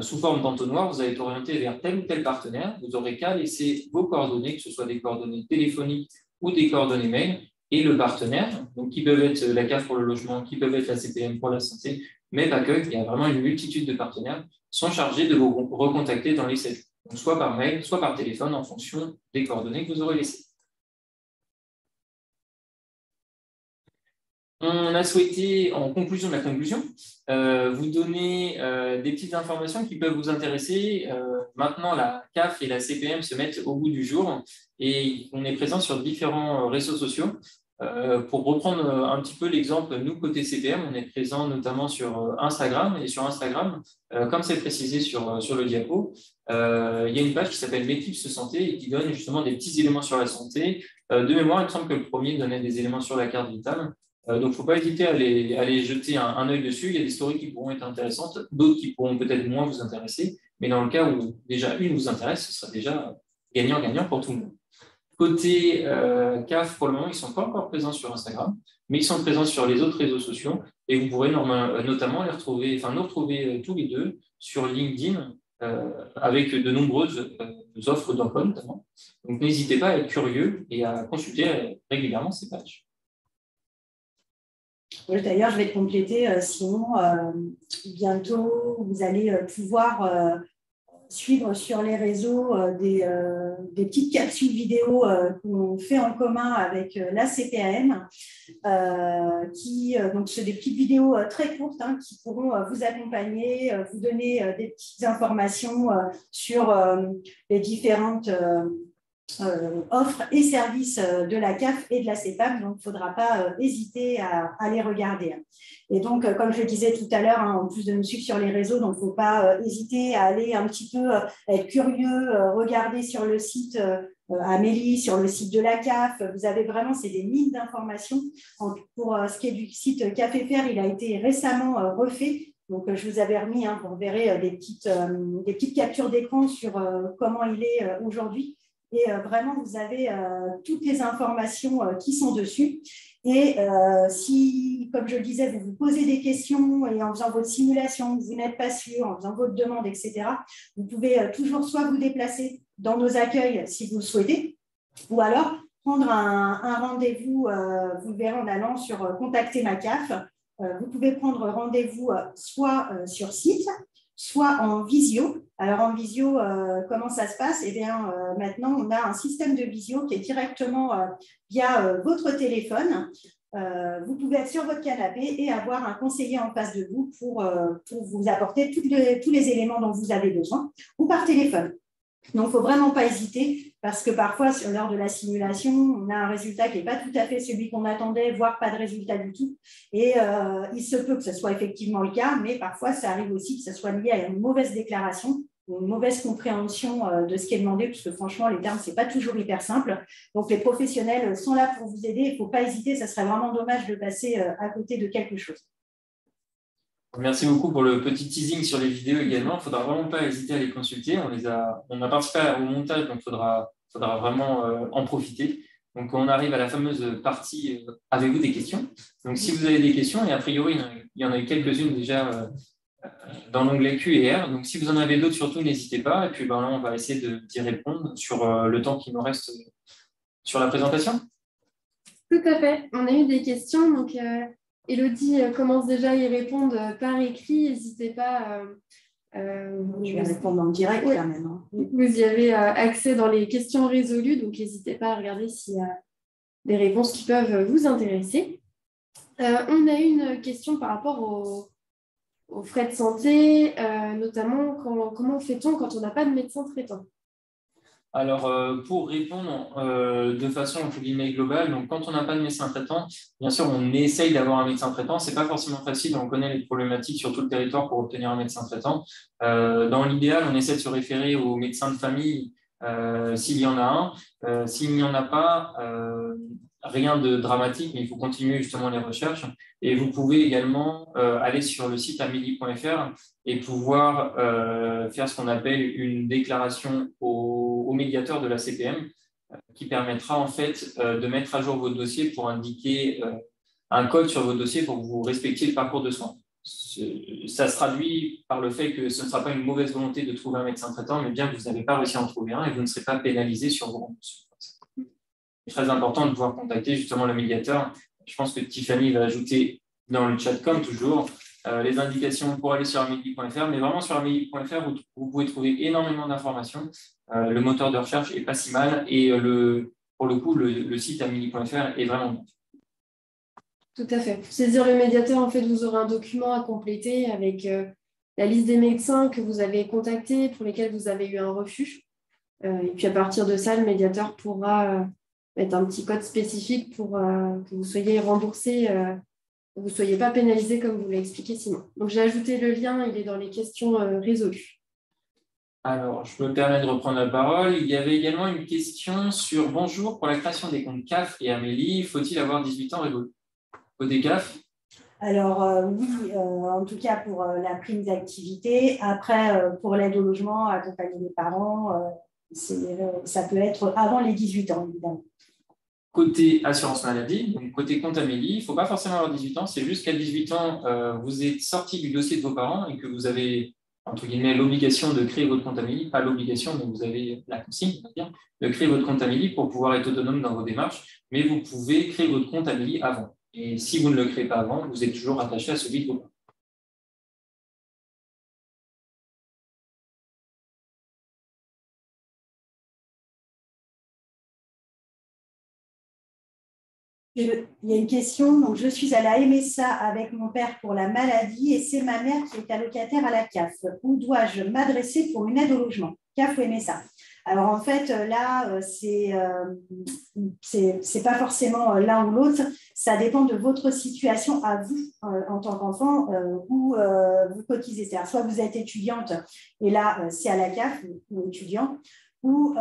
sous forme d'entonnoir, vous allez être orienté vers tel ou tel partenaire. Vous n'aurez qu'à laisser vos coordonnées, que ce soit des coordonnées téléphoniques ou des coordonnées mail, et le partenaire, donc qui peuvent être la CAF pour le logement, qui peuvent être la CPM pour la santé, mais pas que, il y a vraiment une multitude de partenaires, sont chargés de vous recontacter dans les 7 jours. Donc, soit par mail, soit par téléphone, en fonction des coordonnées que vous aurez laissées. On a souhaité, en conclusion de la conclusion, vous donner des petites informations qui peuvent vous intéresser. Maintenant, la CAF et la CPM se mettent au goût du jour et on est présent sur différents réseaux sociaux. Pour reprendre un petit peu l'exemple, nous, côté CPM, on est présent notamment sur Instagram. Et sur Instagram, comme c'est précisé sur le diapo, il y a une page qui s'appelle Mes tips santé et qui donne justement des petits éléments sur la santé. De mémoire, il me semble que le premier donnait des éléments sur la carte vitale. Donc, il ne faut pas hésiter à aller jeter un œil dessus. Il y a des stories qui pourront être intéressantes, d'autres qui pourront peut-être moins vous intéresser. Mais dans le cas où déjà une vous intéresse, ce sera déjà gagnant-gagnant pour tout le monde. Côté CAF, pour le moment, ils ne sont pas encore présents sur Instagram, mais ils sont présents sur les autres réseaux sociaux. Et vous pourrez notamment nous retrouver tous les deux sur LinkedIn avec de nombreuses offres d'emploi notamment. Donc, n'hésitez pas à être curieux et à consulter régulièrement ces pages. Oui, d'ailleurs, je vais te compléter, sinon, bientôt, vous allez pouvoir suivre sur les réseaux des petites capsules vidéo qu'on fait en commun avec la CPAM, donc c'est des petites vidéos très courtes qui pourront vous accompagner, vous donner des petites informations sur les différentes offres et services de la CAF et de la CPAM, donc il ne faudra pas hésiter à les regarder. Et donc, comme je le disais tout à l'heure, en plus de nous suivre sur les réseaux, donc il ne faut pas hésiter à aller un petit peu être curieux, regarder sur le site Amélie, sur le site de la CAF. Vous avez vraiment, c'est des mines d'informations. Pour ce qui est du site CAFFR, il a été récemment refait. Donc, je vous avais remis, vous verrez des petites captures d'écran sur comment il est aujourd'hui. Et vraiment, vous avez toutes les informations qui sont dessus. Et si, comme je le disais, vous vous posez des questions et en faisant votre simulation, vous n'êtes pas sûr, en faisant votre demande, etc., vous pouvez toujours soit vous déplacer dans nos accueils si vous le souhaitez, ou alors prendre un rendez-vous, vous le verrez en allant sur Contacter ma CAF. Vous pouvez prendre rendez-vous soit sur site, soit en visio. Alors, en visio, comment ça se passe? Eh bien, maintenant, on a un système de visio qui est directement via votre téléphone. Vous pouvez être sur votre canapé et avoir un conseiller en face de vous pour vous apporter tous les éléments dont vous avez besoin, ou par téléphone. Donc, il ne faut vraiment pas hésiter parce que parfois, lors de la simulation, on a un résultat qui n'est pas tout à fait celui qu'on attendait, voire pas de résultat du tout. Et il se peut que ce soit effectivement le cas, mais parfois, ça arrive aussi que ce soit lié à une mauvaise déclaration, une mauvaise compréhension de ce qui est demandé, parce que franchement, les termes, ce n'est pas toujours hyper simple. Donc, les professionnels sont là pour vous aider. Il ne faut pas hésiter, ça serait vraiment dommage de passer à côté de quelque chose. Merci beaucoup pour le petit teasing sur les vidéos également. Il ne faudra vraiment pas hésiter à les consulter. On a participé au montage, donc il faudra vraiment en profiter. Donc, on arrive à la fameuse partie avez-vous des questions? Donc, si vous avez des questions, et a priori, il y en a eu quelques-unes déjà dans l'onglet Q&R. Donc, si vous en avez d'autres, surtout, n'hésitez pas. Et puis, là, on va essayer d'y répondre sur le temps qui nous reste sur la présentation. Tout à fait. On a eu des questions. Donc, Élodie commence déjà à y répondre par écrit. N'hésitez pas. Je vais répondre en direct quand même. Vous y avez accès dans les questions résolues, donc n'hésitez pas à regarder s'il y a des réponses qui peuvent vous intéresser. On a une question par rapport aux frais de santé, notamment comment fait-on quand on n'a pas de médecin traitant? Alors, pour répondre de façon entre guillemets globale, donc quand on n'a pas de médecin traitant, bien sûr, on essaye d'avoir un médecin traitant. Ce n'est pas forcément facile, on connaît les problématiques sur tout le territoire pour obtenir un médecin traitant. Dans l'idéal, on essaie de se référer au médecin de famille s'il y en a un. S'il n'y en a pas, rien de dramatique, mais il faut continuer justement les recherches. Et vous pouvez également aller sur le site amélie.fr et pouvoir faire ce qu'on appelle une déclaration au médiateur de la CPM qui permettra en fait de mettre à jour votre dossier pour indiquer un code sur votre dossier pour que vous respectiez le parcours de soins. ça se traduit par le fait que ce ne sera pas une mauvaise volonté de trouver un médecin traitant, mais bien que vous n'avez pas réussi à en trouver un et vous ne serez pas pénalisé sur vos remboursements. C'est très important de pouvoir contacter justement le médiateur. Je pense que Tiffany va ajouter dans le chat, comme toujours, les indications pour aller sur amélie.fr, mais vraiment sur amélie.fr, vous pouvez trouver énormément d'informations. Le moteur de recherche n'est pas si mal et pour le coup, le site amélie.fr est vraiment bon. Tout à fait. Pour saisir le médiateur, en fait, vous aurez un document à compléter avec la liste des médecins que vous avez contactés, pour lesquels vous avez eu un refus. Et puis à partir de ça, le médiateur pourra mettre un petit code spécifique pour que vous soyez remboursé, que vous ne soyez pas pénalisé comme vous l'avez expliqué Simon. Donc j'ai ajouté le lien, il est dans les questions résolues. Alors, je me permets de reprendre la parole. Il y avait également une question sur « Bonjour, pour la création des comptes CAF et Amélie, faut-il avoir 18 ans résolu ?» Côté CAF? Alors oui, en tout cas pour la prime d'activité. Après, pour l'aide au logement, accompagner les parents, ça peut être avant les 18 ans, évidemment. Côté assurance maladie, donc côté compte Amélie, il ne faut pas forcément avoir 18 ans, c'est juste qu'à 18 ans, vous êtes sorti du dossier de vos parents et que vous avez, entre guillemets, l'obligation de créer votre compte Amélie, pas l'obligation, mais vous avez la consigne, on va dire, de créer votre compte Amélie pour pouvoir être autonome dans vos démarches, mais vous pouvez créer votre compte Amélie avant. Et si vous ne le créez pas avant, vous êtes toujours attaché à celui de vos parents. Il y a une question. Donc, je suis à la MSA avec mon père pour la maladie et c'est ma mère qui est allocataire à la CAF. Où dois-je m'adresser pour une aide au logement? CAF ou MSA? Alors, en fait, là, c'est pas forcément l'un ou l'autre. Ça dépend de votre situation à vous en tant qu'enfant où vous cotisez. C'est-à-dire, soit vous êtes étudiante et là, c'est à la CAF ou étudiant. Ou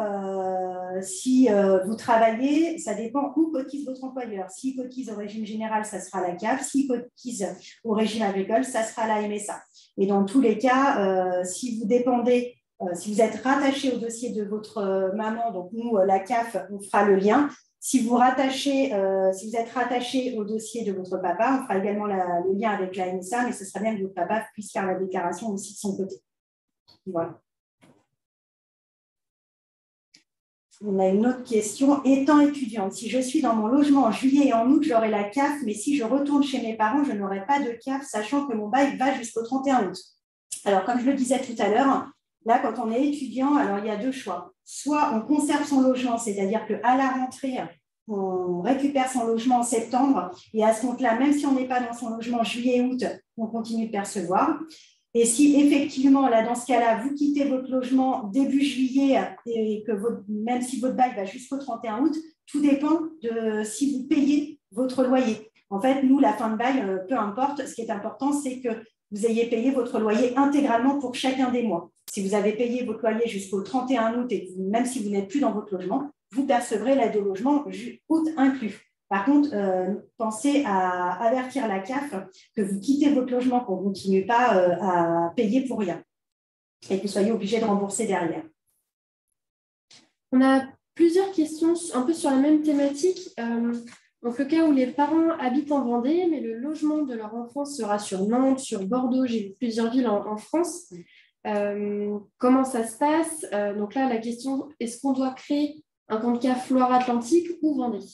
si vous travaillez, ça dépend où cotise votre employeur. S'il cotise au régime général, ça sera la CAF. S'il cotise au régime agricole, ça sera la MSA. Et dans tous les cas, si vous dépendez, si vous êtes rattaché au dossier de votre maman, donc nous, la CAF, on fera le lien. Si vous êtes rattaché au dossier de votre papa, on fera également le lien avec la MSA, mais ce sera bien que votre papa puisse faire la déclaration aussi de son côté. Voilà. On a une autre question. Étant étudiante, si je suis dans mon logement en juillet et en août, j'aurai la CAF, mais si je retourne chez mes parents, je n'aurai pas de CAF, sachant que mon bail va jusqu'au 31 août. Alors, comme je le disais tout à l'heure, là, quand on est étudiant, alors il y a deux choix. Soit on conserve son logement, c'est-à-dire qu'à la rentrée, on récupère son logement en septembre, et à ce compte-là, même si on n'est pas dans son logement en juillet et août, on continue de percevoir. Et si effectivement, là, dans ce cas-là, vous quittez votre logement début juillet et que même si votre bail va jusqu'au 31 août, tout dépend de si vous payez votre loyer. En fait, nous, la fin de bail, peu importe. Ce qui est important, c'est que vous ayez payé votre loyer intégralement pour chacun des mois. Si vous avez payé votre loyer jusqu'au 31 août et que même si vous n'êtes plus dans votre logement, vous percevrez l'aide au logement août inclus. Par contre, pensez à avertir la CAF que vous quittez votre logement, qu'on ne continue pas à payer pour rien et que vous soyez obligé de rembourser derrière. On a plusieurs questions un peu sur la même thématique. Donc, le cas où les parents habitent en Vendée, mais le logement de leur enfant sera sur Nantes, sur Bordeaux, j'ai vu plusieurs villes en France. Comment ça se passe? Donc là, la question, est-ce qu'on doit créer un compte CAF Loire-Atlantique ou Vendée?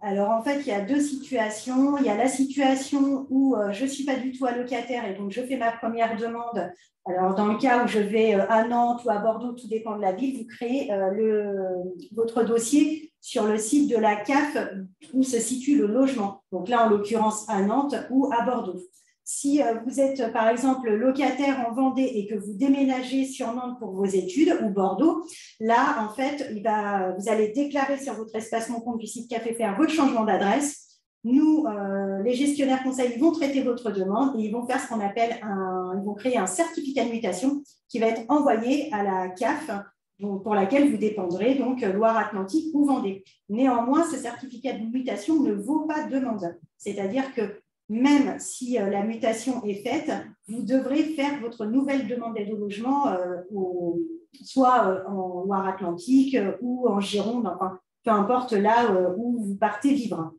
Alors, en fait, il y a deux situations. Il y a la situation où je ne suis pas du tout allocataire et donc je fais ma première demande. Alors, dans le cas où je vais à Nantes ou à Bordeaux, tout dépend de la ville, vous créez votre dossier sur le site de la CAF où se situe le logement. Donc là, en l'occurrence, à Nantes ou à Bordeaux. Si vous êtes, par exemple, locataire en Vendée et que vous déménagez sur Nantes pour vos études ou Bordeaux, là, en fait, vous allez déclarer sur votre espace Mon Compte du site CAFEFR votre changement d'adresse. Nous, les gestionnaires conseils, vont traiter votre demande et ils vont faire ce qu'on appelle ils vont créer un certificat de mutation qui va être envoyé à la CAF, donc, pour laquelle vous dépendrez, donc Loire-Atlantique ou Vendée. Néanmoins, ce certificat de mutation ne vaut pas demande. C'est-à-dire que même si la mutation est faite, vous devrez faire votre nouvelle demande d'aide au logement, soit en Loire-Atlantique ou en Gironde, enfin, peu importe là où vous partez vivre.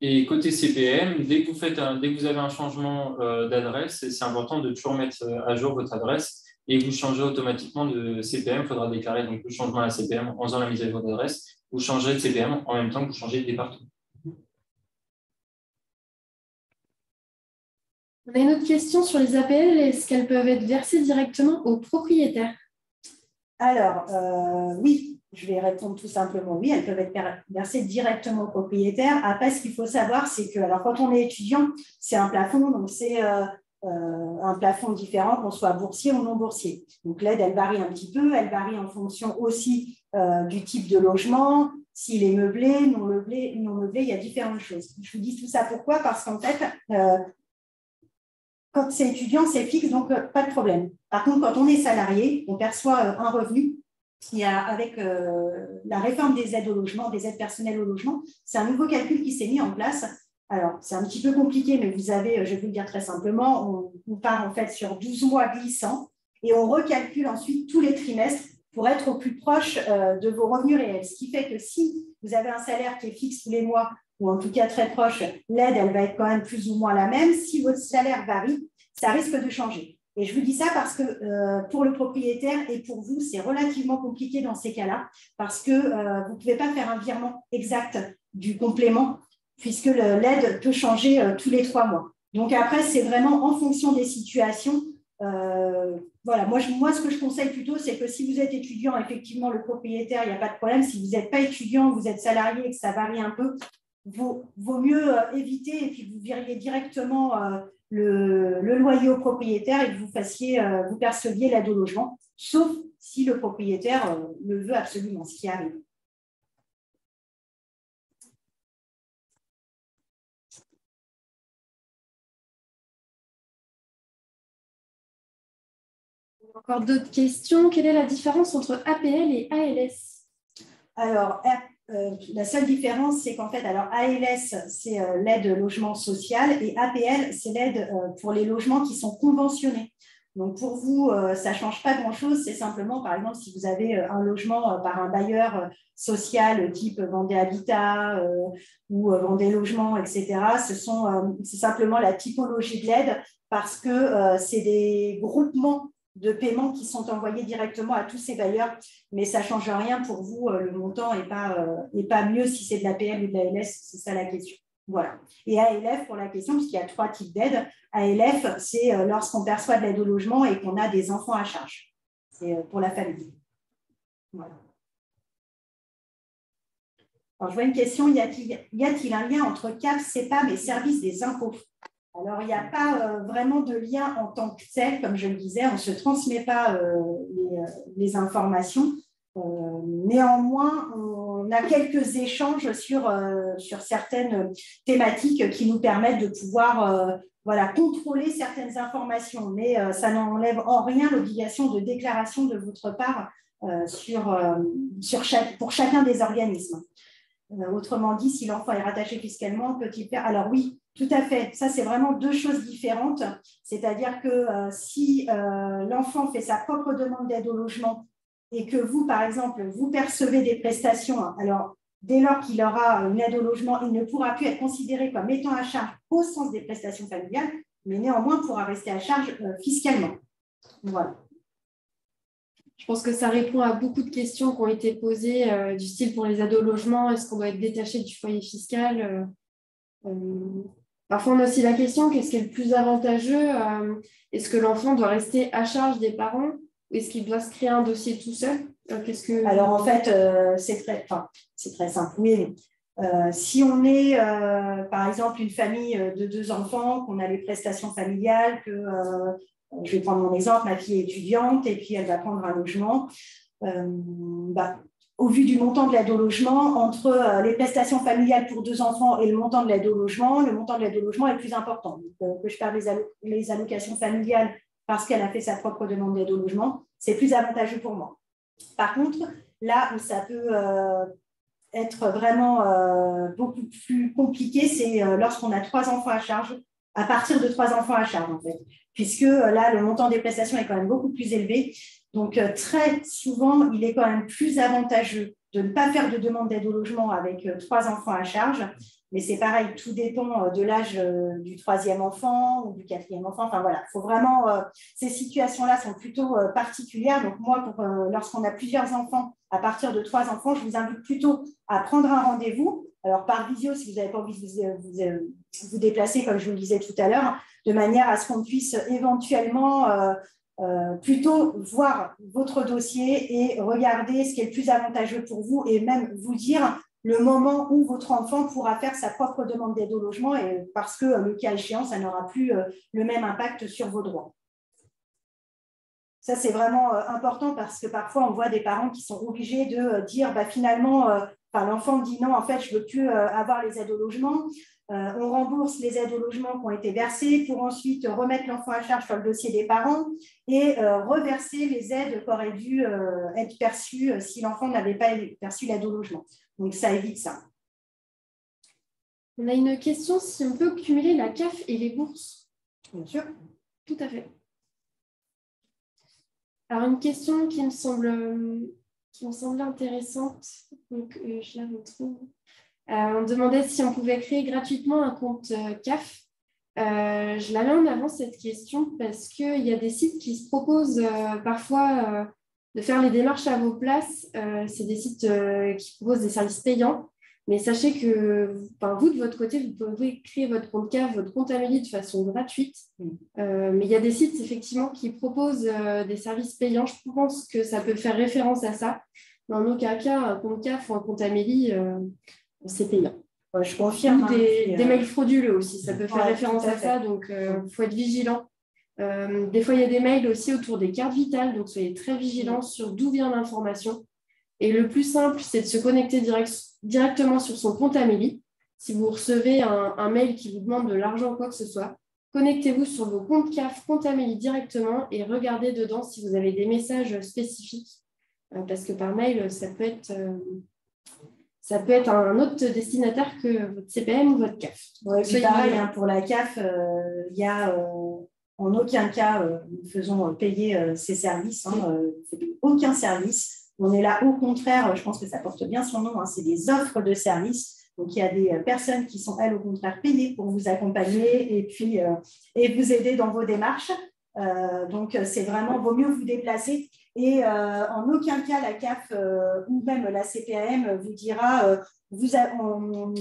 Et côté CPM, dès que vous avez un changement d'adresse, c'est important de toujours mettre à jour votre adresse et vous changez automatiquement de CPM. Il faudra déclarer donc, le changement à la CPM en faisant la mise à jour d'adresse. Vous changerez de CPM en même temps que vous changez de département. On a une autre question sur les APL. Est-ce qu'elles peuvent être versées directement aux propriétaires? Alors, oui, je vais répondre tout simplement oui, elles peuvent être versées directement aux propriétaires. Après, ce qu'il faut savoir, c'est que alors, quand on est étudiant, c'est un plafond, donc c'est un plafond différent, qu'on soit boursier ou non boursier. Donc l'aide, elle varie un petit peu, elle varie en fonction aussi du type de logement, s'il est meublé, non meublé, il y a différentes choses. Je vous dis tout ça pourquoi? Parce qu'en fait, quand c'est étudiant, c'est fixe, donc pas de problème. Par contre, quand on est salarié, on perçoit un revenu. Il y a, avec la réforme des aides au logement, des aides personnelles au logement, c'est un nouveau calcul qui s'est mis en place. Alors, c'est un petit peu compliqué, mais vous avez, je vais vous le dire très simplement, on part en fait sur 12 mois glissants et on recalcule ensuite tous les trimestres pour être au plus proche de vos revenus réels. Ce qui fait que si vous avez un salaire qui est fixe tous les mois, ou en tout cas très proche, l'aide, elle va être quand même plus ou moins la même. Si votre salaire varie, ça risque de changer. Et je vous dis ça parce que pour le propriétaire et pour vous, c'est relativement compliqué dans ces cas-là, parce que vous ne pouvez pas faire un virement exact du complément, puisque l'aide peut changer tous les 3 mois. Donc après, c'est vraiment en fonction des situations. Voilà, moi, ce que je conseille plutôt, c'est que si vous êtes étudiant, effectivement, le propriétaire, il n'y a pas de problème. Si vous n'êtes pas étudiant, vous êtes salarié et que ça varie un peu, vaut mieux éviter et puis vous viriez directement le loyer au propriétaire et que vous perceviez l'aide au logement, sauf si le propriétaire le veut absolument, ce qui arrive. Encore d'autres questions. Quelle est la différence entre APL et ALS? Alors, la seule différence, c'est qu'en fait, alors ALS, c'est l'aide logement social et APL, c'est l'aide pour les logements qui sont conventionnés. Donc, pour vous, ça ne change pas grand-chose. C'est simplement, par exemple, si vous avez un logement par un bailleur social type Vendée Habitat ou Vendée Logement, etc., c'est simplement la typologie de l'aide parce que c'est des groupements de paiements qui sont envoyés directement à tous ces bailleurs, mais ça ne change rien pour vous, le montant n'est pas mieux si c'est de l'APL ou de l'ALS, c'est ça la question. Voilà. Et ALF pour la question, puisqu'il y a 3 types d'aides. ALF, c'est lorsqu'on perçoit de l'aide au logement et qu'on a des enfants à charge. C'est pour la famille. Voilà. Alors, je vois une question, y a-t-il un lien entre CAF, CEPAM et service des impôts? Alors, il n'y a pas vraiment de lien en tant que tel, comme je le disais, on ne se transmet pas les informations. Néanmoins, on a quelques échanges sur certaines thématiques qui nous permettent de pouvoir contrôler certaines informations, mais ça n'enlève en rien l'obligation de déclaration de votre part pour chacun des organismes. Autrement dit, si l'enfant est rattaché fiscalement, peut-il faire… Alors oui, tout à fait. Ça, c'est vraiment 2 choses différentes. C'est-à-dire que si l'enfant fait sa propre demande d'aide au logement et que vous, par exemple, vous percevez des prestations, alors dès lors qu'il aura une aide au logement, il ne pourra plus être considéré comme étant à charge au sens des prestations familiales, mais néanmoins pourra rester à charge fiscalement. Voilà. Je pense que ça répond à beaucoup de questions qui ont été posées, du style pour les aides au logement, est-ce qu'on doit être détaché du foyer fiscal? Parfois, on a aussi la question, qu'est-ce qui est le plus avantageux? Est-ce que l'enfant doit rester à charge des parents ou est-ce qu'il doit se créer un dossier tout seul? Alors, en fait, c'est très simple. Oui. Si on est, par exemple, une famille de 2 enfants, qu'on a les prestations familiales, que… je vais prendre mon exemple, ma fille est étudiante et puis elle va prendre un logement. Au vu du montant de l'aide au logement, entre les prestations familiales pour 2 enfants et le montant de l'aide au logement est plus important. Donc, que je perde les allocations familiales parce qu'elle a fait sa propre demande d'aide au logement, c'est plus avantageux pour moi. Par contre, là où ça peut être vraiment beaucoup plus compliqué, c'est lorsqu'on a 3 enfants à charge, à partir de 3 enfants à charge, en fait, puisque là, le montant des prestations est quand même beaucoup plus élevé. Donc, très souvent, il est quand même plus avantageux de ne pas faire de demande d'aide au logement avec 3 enfants à charge Mais c'est pareil, tout dépend de l'âge du 3e enfant ou du 4e enfant. Enfin voilà, faut vraiment, ces situations-là sont plutôt particulières. Donc moi, lorsqu'on a plusieurs enfants, à partir de 3 enfants, je vous invite plutôt à prendre un rendez-vous. Alors par visio, si vous n'avez pas envie de vous déplacer, comme je vous le disais tout à l'heure, de manière à ce qu'on puisse éventuellement plutôt voir votre dossier et regarder ce qui est le plus avantageux pour vous et même vous dire le moment où votre enfant pourra faire sa propre demande d'aide au logement et parce que le cas échéant, ça n'aura plus le même impact sur vos droits. Ça, c'est vraiment important parce que parfois, on voit des parents qui sont obligés de dire finalement, l'enfant dit non, en fait, je ne veux plus avoir les aides au logement. On rembourse les aides au logement qui ont été versées pour ensuite remettre l'enfant à charge sur le dossier des parents et reverser les aides qui auraient dû être perçues si l'enfant n'avait pas perçu l'aide au logement. Donc, ça évite ça. On a une question, si on peut cumuler la CAF et les bourses. Bien sûr. Tout à fait. Alors, une question qui me semblait intéressante, donc je la retrouve. On demandait si on pouvait créer gratuitement un compte CAF. Je la mets en avant, cette question, parce qu'il y a des sites qui se proposent parfois de faire les démarches à vos places. C'est des sites qui proposent des services payants. Mais sachez que vous, de votre côté, vous pouvez créer votre compte CAF, votre compte Amélie de façon gratuite. Mais il y a des sites, effectivement, qui proposent des services payants. Je pense que ça peut faire référence à ça. Mais en aucun cas, un compte CAF ou un compte Amélie, c'est payant. Ouais, je confirme. Ou des mails frauduleux aussi, ça peut faire référence à ça. Donc, il faut être vigilant. Des fois, il y a des mails aussi autour des cartes vitales. Donc, soyez très vigilants sur d'où vient l'information. Et le plus simple, c'est de se connecter directement sur son compte Amélie. Si vous recevez un mail qui vous demande de l'argent ou quoi que ce soit, connectez-vous sur vos comptes CAF, compte Amélie directement et regardez dedans si vous avez des messages spécifiques. Parce que par mail, ça peut être un autre destinataire que votre CPM ou votre CAF. Ouais, c'est pareil, pour la CAF, il y a en aucun cas, nous faisons payer ces services. Aucun service. On est là, au contraire, je pense que ça porte bien son nom, c'est des offres de services. Donc, il y a des personnes qui sont, elles, au contraire, payées pour vous accompagner et puis et vous aider dans vos démarches. Donc, c'est vraiment, vaut mieux vous déplacer. Et en aucun cas, la CAF ou même la CPAM vous dira on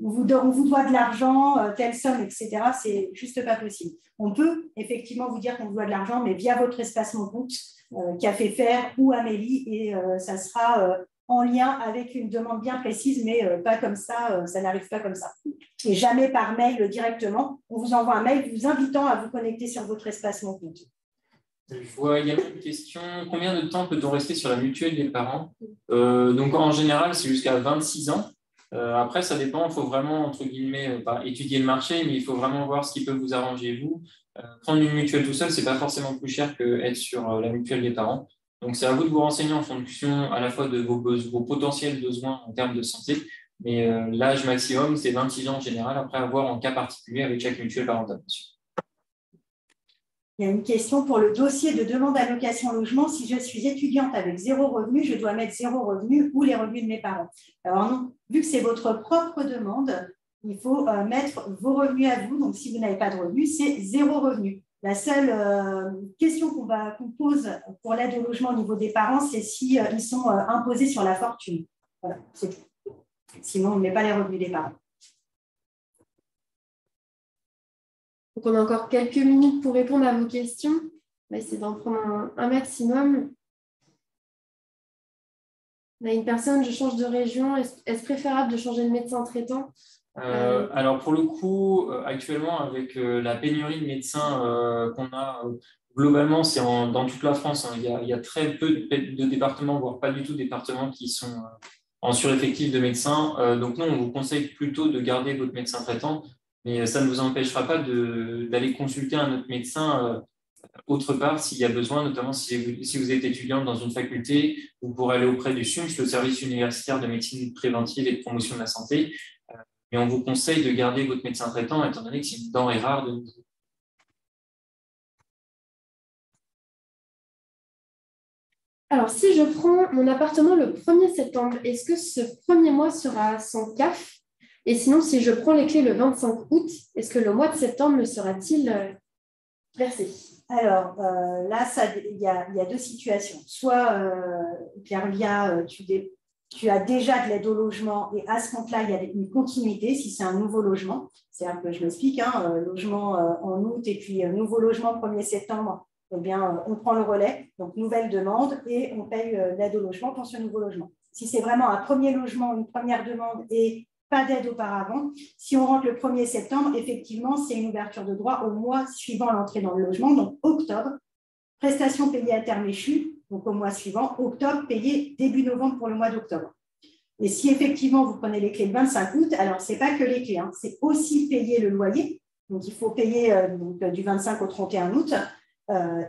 vous doit de l'argent, telle somme, etc. C'est juste pas possible. On peut effectivement vous dire qu'on vous doit de l'argent, mais via votre espacement compte, Café Faire ou Amélie, et ça sera en lien avec une demande bien précise, mais pas comme ça, ça n'arrive pas comme ça. Et jamais par mail directement. On vous envoie un mail vous invitant à vous connecter sur votre espacement compte. Je vois également une question. Combien de temps peut-on rester sur la mutuelle des parents? Donc, en général, c'est jusqu'à 26 ans. Après, ça dépend. Il faut vraiment, entre guillemets, étudier le marché, mais il faut vraiment voir ce qui peut vous arranger, vous. Prendre une mutuelle tout seul, ce n'est pas forcément plus cher qu'être sur la mutuelle des parents. Donc, c'est à vous de vous renseigner en fonction à la fois de vos potentiels besoins en termes de santé. Mais l'âge maximum, c'est 26 ans en général, après avoir en cas particulier avec chaque mutuelle parentale. Il y a une question pour le dossier de demande d'allocation logement. Si je suis étudiante avec 0 revenu, je dois mettre 0 revenu ou les revenus de mes parents. Alors non, vu que c'est votre propre demande, il faut mettre vos revenus à vous. Donc, si vous n'avez pas de revenus, c'est 0 revenu. La seule question qu'on pose pour l'aide au logement au niveau des parents, c'est si ils sont imposés sur la fortune. Voilà, c'est tout. Sinon, on ne met pas les revenus des parents. Donc, on a encore quelques minutes pour répondre à vos questions. On va essayer d'en prendre un maximum. On a une personne, je change de région. Est-ce préférable de changer de médecin traitant? Alors, pour le coup, actuellement, avec la pénurie de médecins qu'on a, globalement, c'est dans toute la France. Il y a très peu de départements, voire pas du tout de départements qui sont en sureffectif de médecins. Donc, nous, on vous conseille plutôt de garder votre médecin traitant. Mais ça ne vous empêchera pas d'aller consulter un autre médecin autre part s'il y a besoin, notamment si vous êtes étudiante dans une faculté, vous pourrez aller auprès du SUMS, le service universitaire de médecine préventive et de promotion de la santé. Mais on vous conseille de garder votre médecin traitant étant donné que c'est une denrée rare de nos jours. Alors, si je prends mon appartement le 1er septembre, est-ce que ce premier mois sera sans CAF Et sinon, si je prends les clés le 25 août, est-ce que le mois de septembre me sera-t-il versé? Alors, là, il y a deux situations. Soit, Pierre-Lia, tu as déjà de l'aide au logement et à ce compte-là, il y a une continuité si c'est un nouveau logement. C'est-à-dire que je m'explique, hein, logement en août et puis nouveau logement 1er septembre, eh bien, on prend le relais, donc nouvelle demande et on paye l'aide au logement pour ce nouveau logement. Si c'est vraiment un premier logement, une première demande et pas d'aide auparavant, si on rentre le 1er septembre, effectivement, c'est une ouverture de droit au mois suivant l'entrée dans le logement, donc octobre, prestation payée à terme échu, donc au mois suivant, octobre payé début novembre pour le mois d'octobre. Et si effectivement vous prenez les clés le 25 août, alors ce n'est pas que les clés, hein, c'est aussi payer le loyer. Donc il faut payer du 25 au 31 août.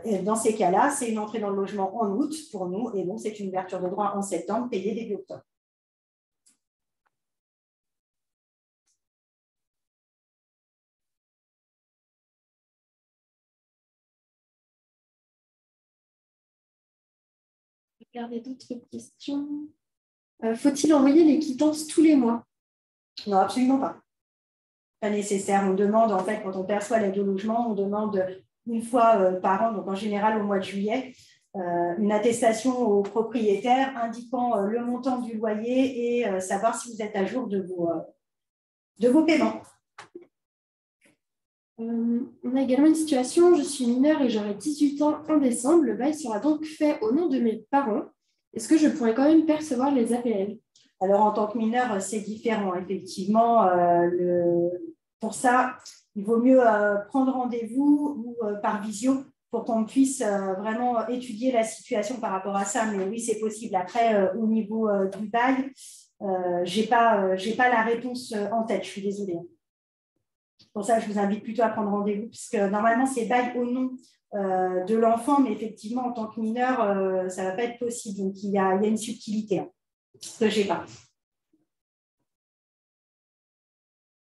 Et dans ces cas-là, c'est une entrée dans le logement en août pour nous, et donc c'est une ouverture de droit en septembre payée début octobre. Regardez d'autres questions. Faut-il envoyer les quittances tous les mois? Non, absolument pas. Pas nécessaire. On demande, en fait, quand on perçoit l'aide au logement, on demande une fois par an, donc en général au mois de juillet, une attestation au propriétaire indiquant le montant du loyer et savoir si vous êtes à jour de vos paiements. On a également une situation, je suis mineure et j'aurai 18 ans en décembre. Le bail sera donc fait au nom de mes parents. Est-ce que je pourrais quand même percevoir les APL? Alors, en tant que mineur, c'est différent. Effectivement, pour ça, il vaut mieux prendre rendez-vous ou par visio pour qu'on puisse vraiment étudier la situation par rapport à ça. Mais oui, c'est possible. Après, au niveau du bail, je n'ai pas la réponse en tête. Je suis désolée. Pour ça, je vous invite plutôt à prendre rendez-vous, puisque normalement, c'est bail au nom de l'enfant, mais effectivement, en tant que mineur, ça ne va pas être possible. Donc, il y a une subtilité que je n'ai pas.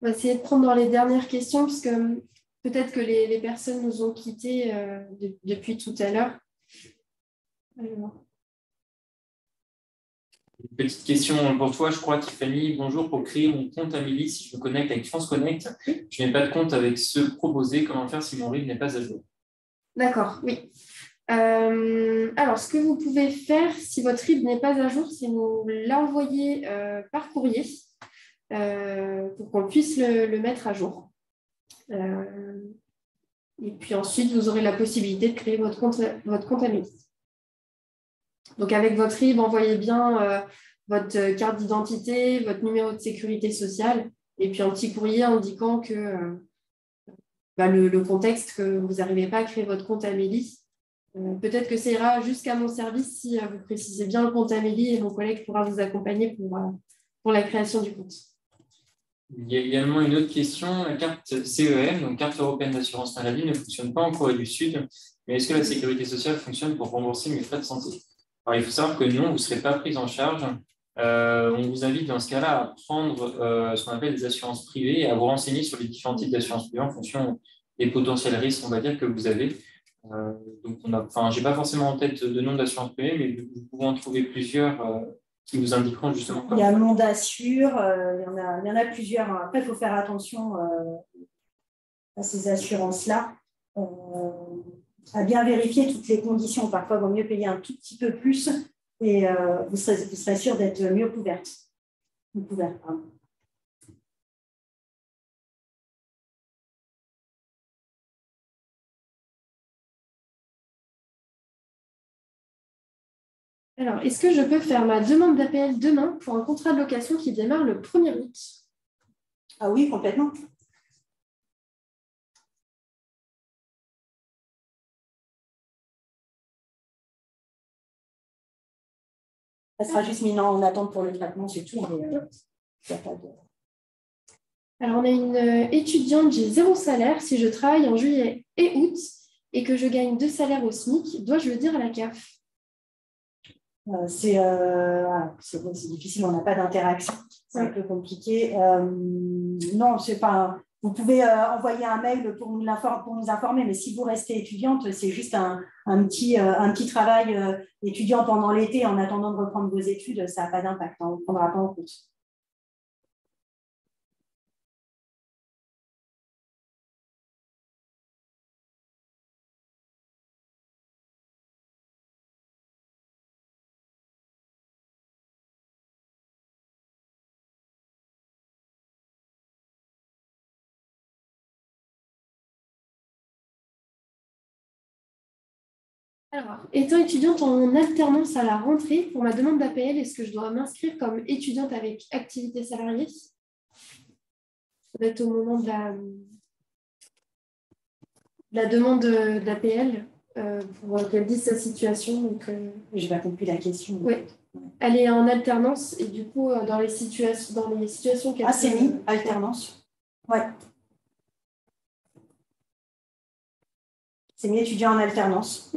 On va essayer de prendre dans les dernières questions, parce que peut-être que les personnes nous ont quittés depuis tout à l'heure. Une petite question pour toi, je crois, Tiffany. Bonjour, pour créer mon compte Amélie, si je me connecte avec France Connect, je n'ai pas de compte avec ceux proposés. Comment faire si mon RIB n'est pas à jour? D'accord, oui. Alors, ce que vous pouvez faire, si votre RIB n'est pas à jour, c'est nous l'envoyer par courrier pour qu'on puisse le mettre à jour. Et puis ensuite, vous aurez la possibilité de créer votre compte Amélie. Donc, avec votre RIB, envoyez bien votre carte d'identité, votre numéro de sécurité sociale, et puis un petit courrier indiquant que le contexte, que vous n'arrivez pas à créer votre compte Amélie. Peut-être que ça ira jusqu'à mon service si vous précisez bien le compte Amélie, et mon collègue pourra vous accompagner pour la création du compte. Il y a également une autre question. La carte CEM, donc carte européenne d'assurance maladie, ne fonctionne pas en Corée du Sud, mais est-ce que la sécurité sociale fonctionne pour rembourser mes frais de santé? Alors, il faut savoir que non, vous ne serez pas pris en charge. On vous invite dans ce cas-là à prendre ce qu'on appelle des assurances privées et à vous renseigner sur les différents types d'assurances privées en fonction des potentiels risques, on va dire, que vous avez. Donc, je n'ai pas forcément en tête de nom d'assurance privée, mais vous pouvez en trouver plusieurs qui vous indiqueront justement. Il y a Mondassure, il y en a plusieurs. Après, il faut faire attention à ces assurances-là. À bien vérifier toutes les conditions. Parfois, il vaut mieux payer un tout petit peu plus et vous serez sûr d'être mieux couverte. Alors, est-ce que je peux faire ma demande d'APL demain pour un contrat de location qui démarre le 1er août? Ah oui, complètement. Ça sera juste mis en attente pour le traitement, c'est tout. Mais, Alors, on a une étudiante, j'ai 0 salaire. Si je travaille en juillet et août et que je gagne 2 salaires au SMIC, dois-je le dire à la CAF? c'est difficile, on n'a pas d'interaction. C'est un peu compliqué. Non, c'est pas. Vous pouvez envoyer un mail pour nous informer, mais si vous restez étudiante, c'est juste un petit travail étudiant pendant l'été en attendant de reprendre vos études, ça n'a pas d'impact, on ne prendra pas en compte. Alors, étant étudiante en alternance à la rentrée, pour ma demande d'APL, est-ce que je dois m'inscrire comme étudiante avec activité salariée? Ça doit être au moment de la demande d'APL pour qu'elle dise sa situation. Donc, Je n'ai pas compris la question. Oui, elle est en alternance et du coup, dans les situations qu'elle c'est mis, alternance. Ouais. C'est mis étudiant en alternance.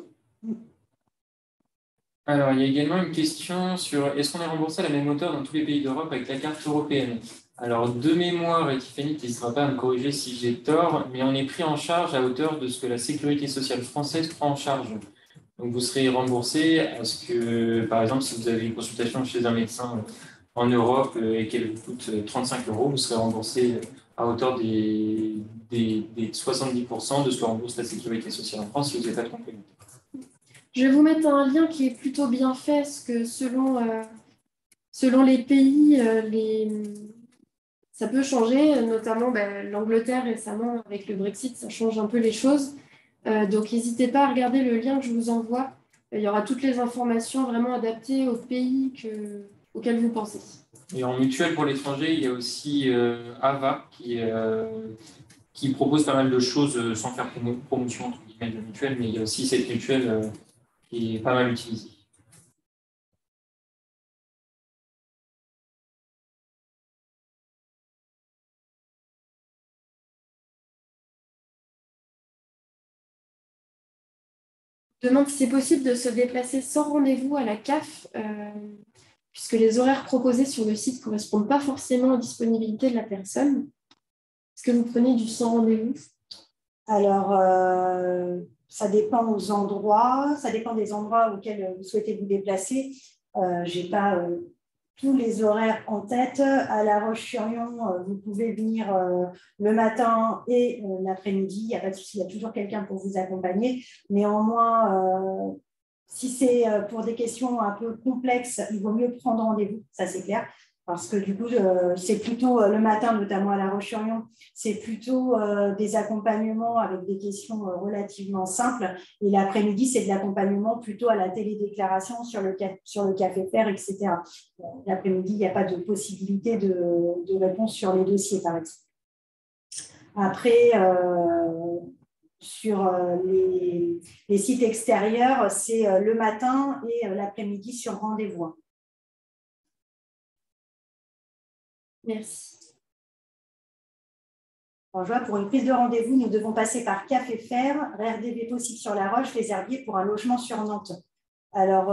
Alors, il y a également une question sur est-ce qu'on est remboursé à la même hauteur dans tous les pays d'Europe avec la carte européenne? Alors, de mémoire, et Tiffany, tu n'hésiteras pas à me corriger si j'ai tort, mais on est pris en charge à hauteur de ce que la sécurité sociale française prend en charge. Donc, vous serez remboursé à ce que, par exemple, si vous avez une consultation chez un médecin en Europe et qu'elle vous coûte 35 €, vous serez remboursé à hauteur des 70% de ce que rembourse la sécurité sociale en France si vous n'êtes pas trompé. Je vais vous mettre un lien qui est plutôt bien fait, parce que selon les pays, ça peut changer, notamment l'Angleterre récemment avec le Brexit, ça change un peu les choses. Donc n'hésitez pas à regarder le lien que je vous envoie. Il y aura toutes les informations vraiment adaptées au pays auquel vous pensez. Et en mutuelle pour l'étranger, il y a aussi AVA qui propose pas mal de choses sans faire promotion entre guillemets de mutuelle, mais il y a aussi cette mutuelle qui est pas mal utilisée. Je demande si c'est possible de se déplacer sans rendez-vous à la CAF, puisque les horaires proposés sur le site ne correspondent pas forcément aux disponibilités de la personne. Est-ce que vous prenez du sans rendez-vous? Alors, ça dépend aux endroits, ça dépend des endroits auxquels vous souhaitez vous déplacer. Je n'ai pas tous les horaires en tête. À La Roche-sur-Yon, vous pouvez venir le matin et l'après-midi. Il n'y a pas de souci, il y a toujours quelqu'un pour vous accompagner. Néanmoins, si c'est pour des questions un peu complexes, il vaut mieux prendre rendez-vous, ça c'est clair. Parce que du coup, c'est plutôt le matin, notamment à La Roche-sur-Yon, c'est plutôt des accompagnements avec des questions relativement simples. Et l'après-midi, c'est de l'accompagnement plutôt à la télédéclaration sur le café faire, etc. L'après-midi, il n'y a pas de possibilité de réponse sur les dossiers, par exemple. Après, sur les sites extérieurs, c'est le matin et l'après-midi sur rendez-vous. Merci. Alors, pour une prise de rendez-vous, nous devons passer par Café Fer, RDV possible sur la Roche, les Herbiers pour un logement sur Nantes. Alors,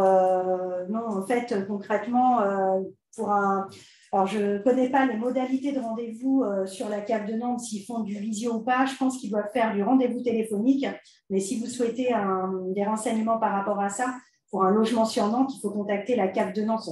non, en fait, concrètement, alors, je ne connais pas les modalités de rendez-vous sur la CAF de Nantes, s'ils font du visio ou pas. Je pense qu'ils doivent faire du rendez-vous téléphonique. Mais si vous souhaitez des renseignements par rapport à ça, pour un logement sur Nantes, il faut contacter la CAF de Nantes.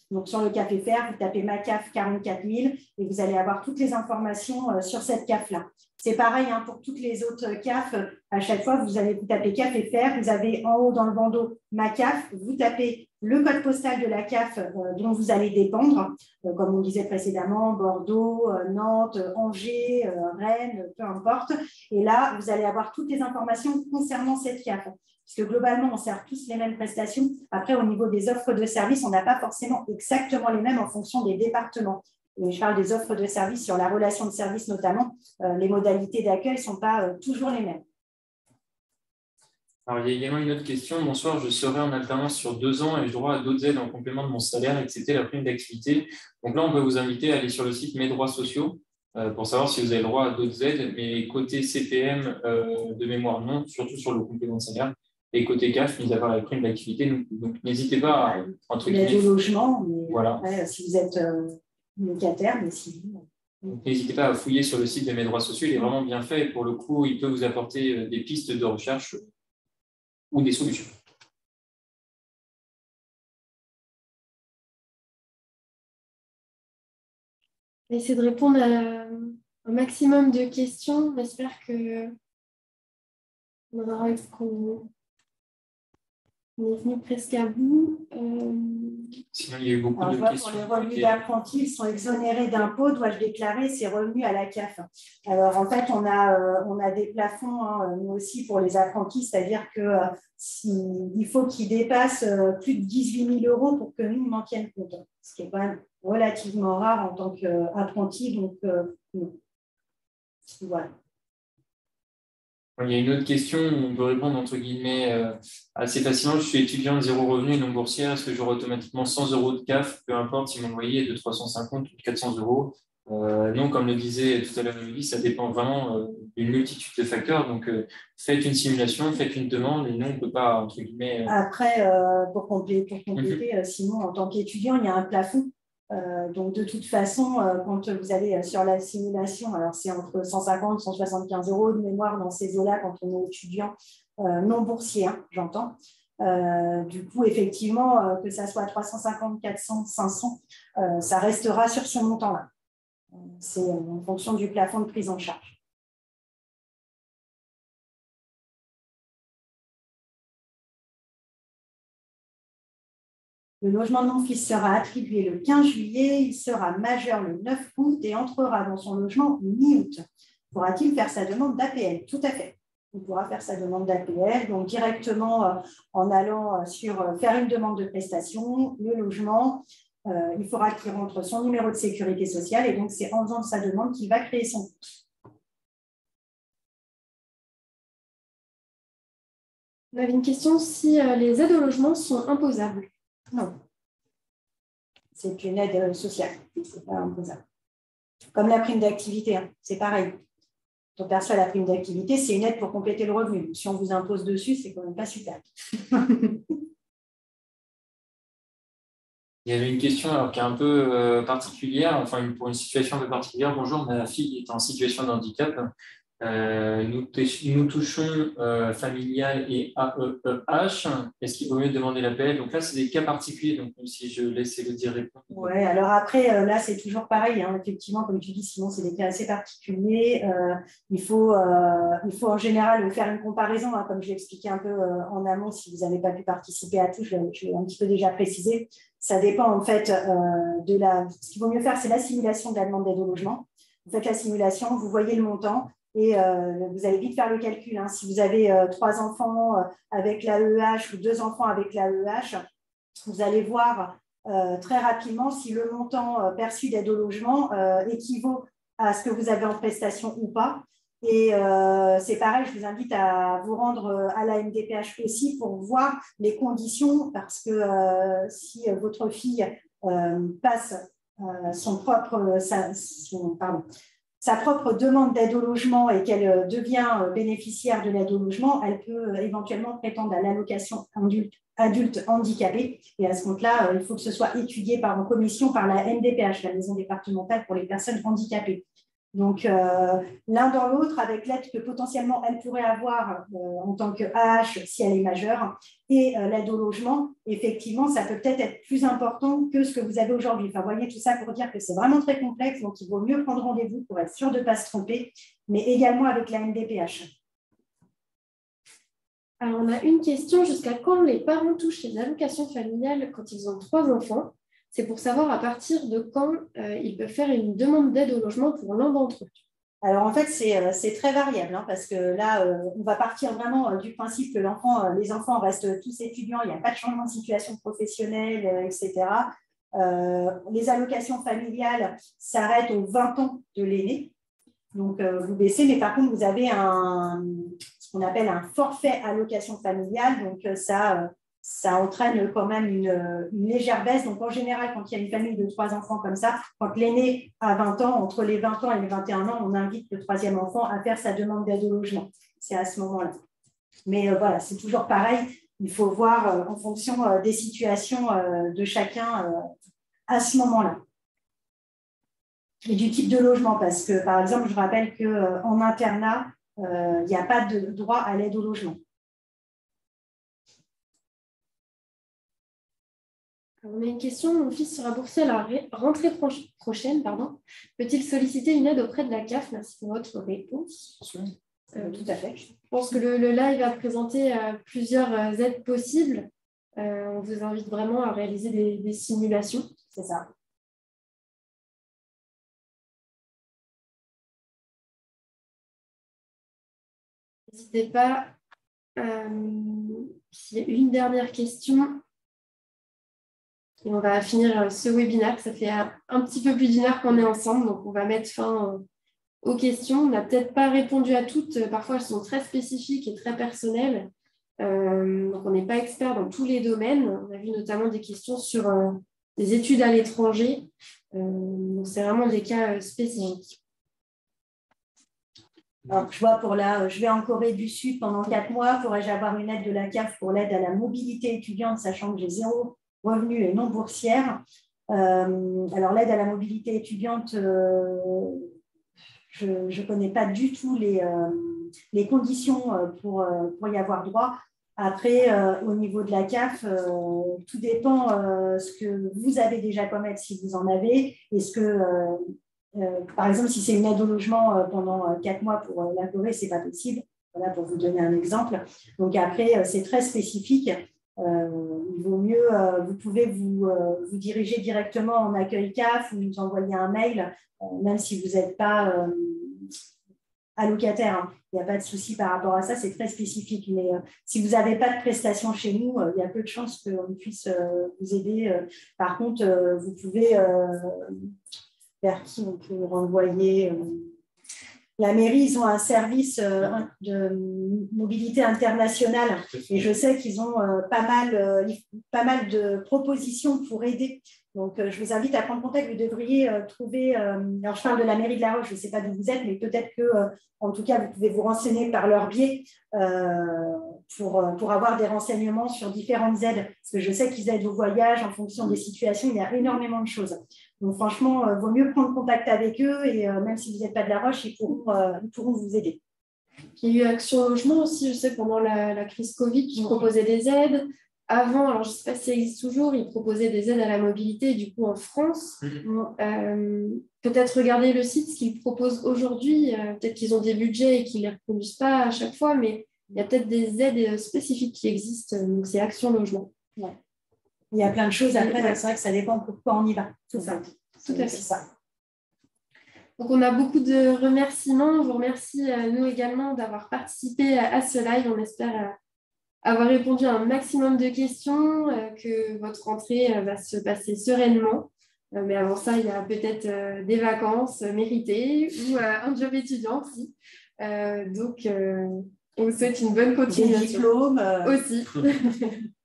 Donc, sur le Café Fer, vous tapez ma CAF 44 000 et vous allez avoir toutes les informations sur cette CAF-là. C'est pareil pour toutes les autres CAF. À chaque fois, vous tapez Café Fer, vous avez en haut dans le bandeau ma CAF, vous tapez le code postal de la CAF dont vous allez dépendre, comme on disait précédemment, Bordeaux, Nantes, Angers, Rennes, peu importe. Et là, vous allez avoir toutes les informations concernant cette CAF. Parce que globalement, on sert tous les mêmes prestations. Après, au niveau des offres de services, on n'a pas forcément exactement les mêmes en fonction des départements. Et je parle des offres de services sur la relation de service notamment. Les modalités d'accueil ne sont pas toujours les mêmes. Alors, il y a également une autre question. Bonsoir, je serai en alternance sur 2 ans et j'ai droit à d'autres aides en complément de mon salaire, excepté la prime d'activité. Donc là, on peut vous inviter à aller sur le site Mes droits sociaux pour savoir si vous avez le droit à d'autres aides. Mais côté CPM, de mémoire, non, surtout sur le complément de salaire. Et côté CAF, mis à part la prime d'activité, donc n'hésitez pas à entre guillemets. L'aide au logement, mais voilà. Après, si vous êtes locataire, mais si. Donc n'hésitez pas à fouiller sur le site de Mes droits sociaux, il est vraiment bien fait. Et pour le coup, il peut vous apporter des pistes de recherche ou des solutions. Je vais essayer de répondre à un maximum de questions. J'espère qu'on aura On est venu presque à bout. Sinon, il y a eu beaucoup de questions. Pour les revenus d'apprentis, ils sont exonérés d'impôts, doivent déclarer ces revenus à la CAF. Alors, en fait, on a des plafonds, hein, nous aussi, pour les apprentis, c'est-à-dire qu'il faut qu'ils dépassent plus de 18 000 € pour que nous m'en tiennent compte, ce qui est quand même relativement rare en tant qu'apprenti. Donc, voilà. Il y a une autre question où on peut répondre entre guillemets assez facilement. Je suis étudiant de zéro revenu et non boursière. Est-ce que j'aurai automatiquement 100 € de CAF, peu importe si mon loyer est de 350 ou de 400 €? Non, comme le disait tout à l'heure Émilie, ça dépend vraiment d'une multitude de facteurs. Donc, faites une simulation, faites une demande et nous, on ne peut pas, entre guillemets… Après, pour compléter, sinon, en tant qu'étudiant, il y a un plafond. Donc, de toute façon, quand vous allez sur la simulation, alors c'est entre 150 et 175 € de mémoire dans ces eaux-là quand on est étudiant non boursier, hein, j'entends. Du coup, effectivement, que ça soit 350, 400, 500, ça restera sur ce montant-là. C'est en fonction du plafond de prise en charge. Le logement de mon fils sera attribué le 15 juillet, il sera majeur le 9 août et entrera dans son logement mi-août. Pourra-t-il faire sa demande d'APL? Tout à fait. Il pourra faire sa demande d'APL, donc directement en allant sur faire une demande de prestation, le logement, il faudra qu'il rentre son numéro de sécurité sociale et donc c'est en faisant sa demande qu'il va créer son compte. On avait une question si les aides au logement sont imposables. Non. C'est une aide sociale, c'est pas imposable. Comme la prime d'activité, hein, c'est pareil. Quand on perçoit la prime d'activité, c'est une aide pour compléter le revenu. Si on vous impose dessus, c'est quand même pas super. Il y avait une question alors, qui est un peu particulière, enfin pour une situation un peu particulière. Bonjour, ma fille est en situation de handicap. Nous touchons familial et AEEH. Est-ce qu'il vaut mieux demander l'APL? Donc là, c'est des cas particuliers. Donc si je laisse Élodie répondre. Oui, alors après, là, c'est toujours pareil. Hein. Effectivement, comme tu dis, sinon, c'est des cas assez particuliers. Il faut en général faire une comparaison, hein, comme je l'ai expliqué un peu en amont, si vous n'avez pas pu participer à tout, je l'ai un petit peu déjà précisé. Ça dépend en fait de la… Ce qu'il vaut mieux faire, c'est la simulation de la demande d'aide au logement. Vous faites la simulation, vous voyez le montant. Et vous allez vite faire le calcul. Hein. Si vous avez 3 enfants avec l'AEEH ou 2 enfants avec l'AEEH, vous allez voir très rapidement si le montant perçu d'aide au logement équivaut à ce que vous avez en prestation ou pas. Et c'est pareil, je vous invite à vous rendre à la MDPH aussi pour voir les conditions, parce que si votre fille passe sa propre demande d'aide au logement et qu'elle devient bénéficiaire de l'aide au logement, elle peut éventuellement prétendre à l'allocation adulte handicapé. Et à ce compte-là, il faut que ce soit étudié en commission par la MDPH, la maison départementale pour les personnes handicapées. Donc, l'un dans l'autre, avec l'aide que potentiellement elle pourrait avoir en tant que AH si elle est majeure et l'aide au logement, effectivement, ça peut peut-être être plus important que ce que vous avez aujourd'hui. Enfin, vous voyez, tout ça pour dire que c'est vraiment très complexe, donc il vaut mieux prendre rendez-vous pour être sûr de ne pas se tromper, mais également avec la MDPH. Alors, on a une question. Jusqu'à quand les parents touchent les allocations familiales quand ils ont 3 enfants? C'est pour savoir à partir de quand ils peuvent faire une demande d'aide au logement pour l'un d'entre eux. Alors, en fait, c'est très variable, hein, parce que là, on va partir vraiment du principe que les enfants restent tous étudiants, il n'y a pas de changement de situation professionnelle, etc. Les allocations familiales s'arrêtent aux 20 ans de l'aîné. Donc, vous baissez, mais par contre, vous avez ce qu'on appelle un forfait allocation familiale. Donc, ça entraîne quand même une légère baisse. Donc, en général, quand il y a une famille de 3 enfants comme ça, quand l'aîné a 20 ans, entre les 20 ans et les 21 ans, on invite le 3e enfant à faire sa demande d'aide au logement. C'est à ce moment-là. Mais voilà, c'est toujours pareil. Il faut voir en fonction des situations de chacun à ce moment-là. Et du type de logement, parce que, par exemple, je rappelle qu'en internat, il n'y a pas de droit à l'aide au logement. On a une question. Mon fils sera boursier à la rentrée prochaine. Peut-il solliciter une aide auprès de la CAF? Merci pour votre réponse. Tout à fait. Je pense que le live a présenté plusieurs aides possibles. On vous invite vraiment à réaliser des simulations. C'est ça. N'hésitez pas. S'il y a une dernière question. Et on va finir ce webinaire. Ça fait un petit peu plus d'une heure qu'on est ensemble, donc on va mettre fin aux questions. On n'a peut-être pas répondu à toutes. Parfois, elles sont très spécifiques et très personnelles. Donc, on n'est pas expert dans tous les domaines. On a vu notamment des questions sur des études à l'étranger. Donc, c'est vraiment des cas spécifiques. Alors, je vois je vais en Corée du Sud pendant 4 mois. Pourrais-je avoir une aide de la CAF pour l'aide à la mobilité étudiante, sachant que j'ai 0 revenu et non boursière? Alors, l'aide à la mobilité étudiante, je ne connais pas du tout les conditions pour y avoir droit. Après, au niveau de la CAF, tout dépend ce que vous avez déjà comme aide, si vous en avez, et ce que, par exemple, si c'est une aide au logement pendant 4 mois pour la Corée, ce n'est pas possible. Voilà, pour vous donner un exemple. Donc après, c'est très spécifique. Il vaut mieux, vous pouvez vous diriger directement en accueil CAF ou nous envoyer un mail, même si vous n'êtes pas allocataire. Hein. Il n'y a pas de souci par rapport à ça, c'est très spécifique. Mais si vous n'avez pas de prestations chez nous, il y a peu de chances qu'on puisse vous aider. Par contre, vous pouvez, vers qui on peut renvoyer la mairie, ils ont un service de mobilité internationale et je sais qu'ils ont pas mal de propositions pour aider. Donc, je vous invite à prendre contact. Vous devriez trouver… alors, je parle de la mairie de La Roche, je ne sais pas d'où vous êtes, mais peut-être que, en tout cas, vous pouvez vous renseigner par leur biais pour avoir des renseignements sur différentes aides. Parce que je sais qu'ils aident au voyage en fonction des situations. Il y a énormément de choses. Donc, franchement, il vaut mieux prendre contact avec eux et même si vous n'êtes pas de La Roche, ils pourront vous aider. Il y a eu Action Logement aussi, je sais, pendant la crise Covid, qui proposait des aides. Avant, alors je ne sais pas si ça existe toujours, ils proposaient des aides à la mobilité, du coup en France. Peut-être regarder le site, ce qu'ils proposent aujourd'hui. Peut-être qu'ils ont des budgets et qu'ils ne les reconduisent pas à chaque fois, mais il y a peut-être des aides spécifiques qui existent. Donc, c'est Action Logement. Ouais. Il y a plein de choses. Après, c'est vrai que ça dépend pourquoi on y va. Tout à fait. Ça. Donc, on a beaucoup de remerciements. On vous remercie, nous également, d'avoir participé à ce live. On espère avoir répondu à un maximum de questions, que votre rentrée va se passer sereinement. Mais avant ça, il y a peut-être des vacances méritées ou un job étudiant aussi. Donc, on vous souhaite une bonne continuation. Des diplômes aussi.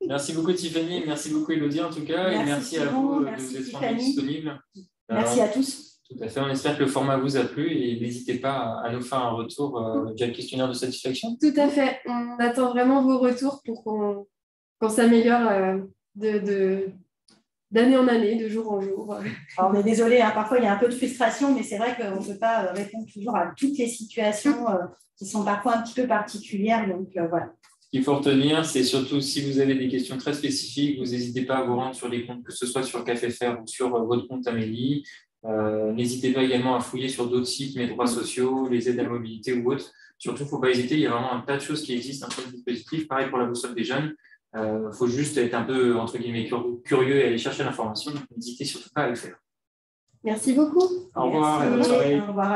Merci beaucoup Tiffany, merci beaucoup Élodie en tout cas, et merci à vous de vous être rendu disponible. Merci à tous. Tout à fait, on espère que le format vous a plu et n'hésitez pas à nous faire un retour via le questionnaire de satisfaction. Tout à fait, on attend vraiment vos retours pour qu'on s'améliore d'année en année, de jour en jour. Alors, on est désolé, hein, parfois il y a un peu de frustration, mais c'est vrai qu'on ne peut pas répondre toujours à toutes les situations qui sont parfois un petit peu particulières. Donc voilà. Ce qu'il faut retenir, c'est surtout si vous avez des questions très spécifiques, vous n'hésitez pas à vous rendre sur les comptes, que ce soit sur CAFFR ou sur votre compte Amélie. N'hésitez pas également à fouiller sur d'autres sites, mes droits sociaux, les aides à la mobilité ou autres. Surtout, il ne faut pas hésiter, il y a vraiment un tas de choses qui existent, un tas de dispositifs. Pareil pour la boussole des jeunes. Il faut juste être un peu, entre guillemets, curieux et aller chercher l'information. N'hésitez surtout pas à le faire. Merci beaucoup. Au revoir. Merci. Au revoir.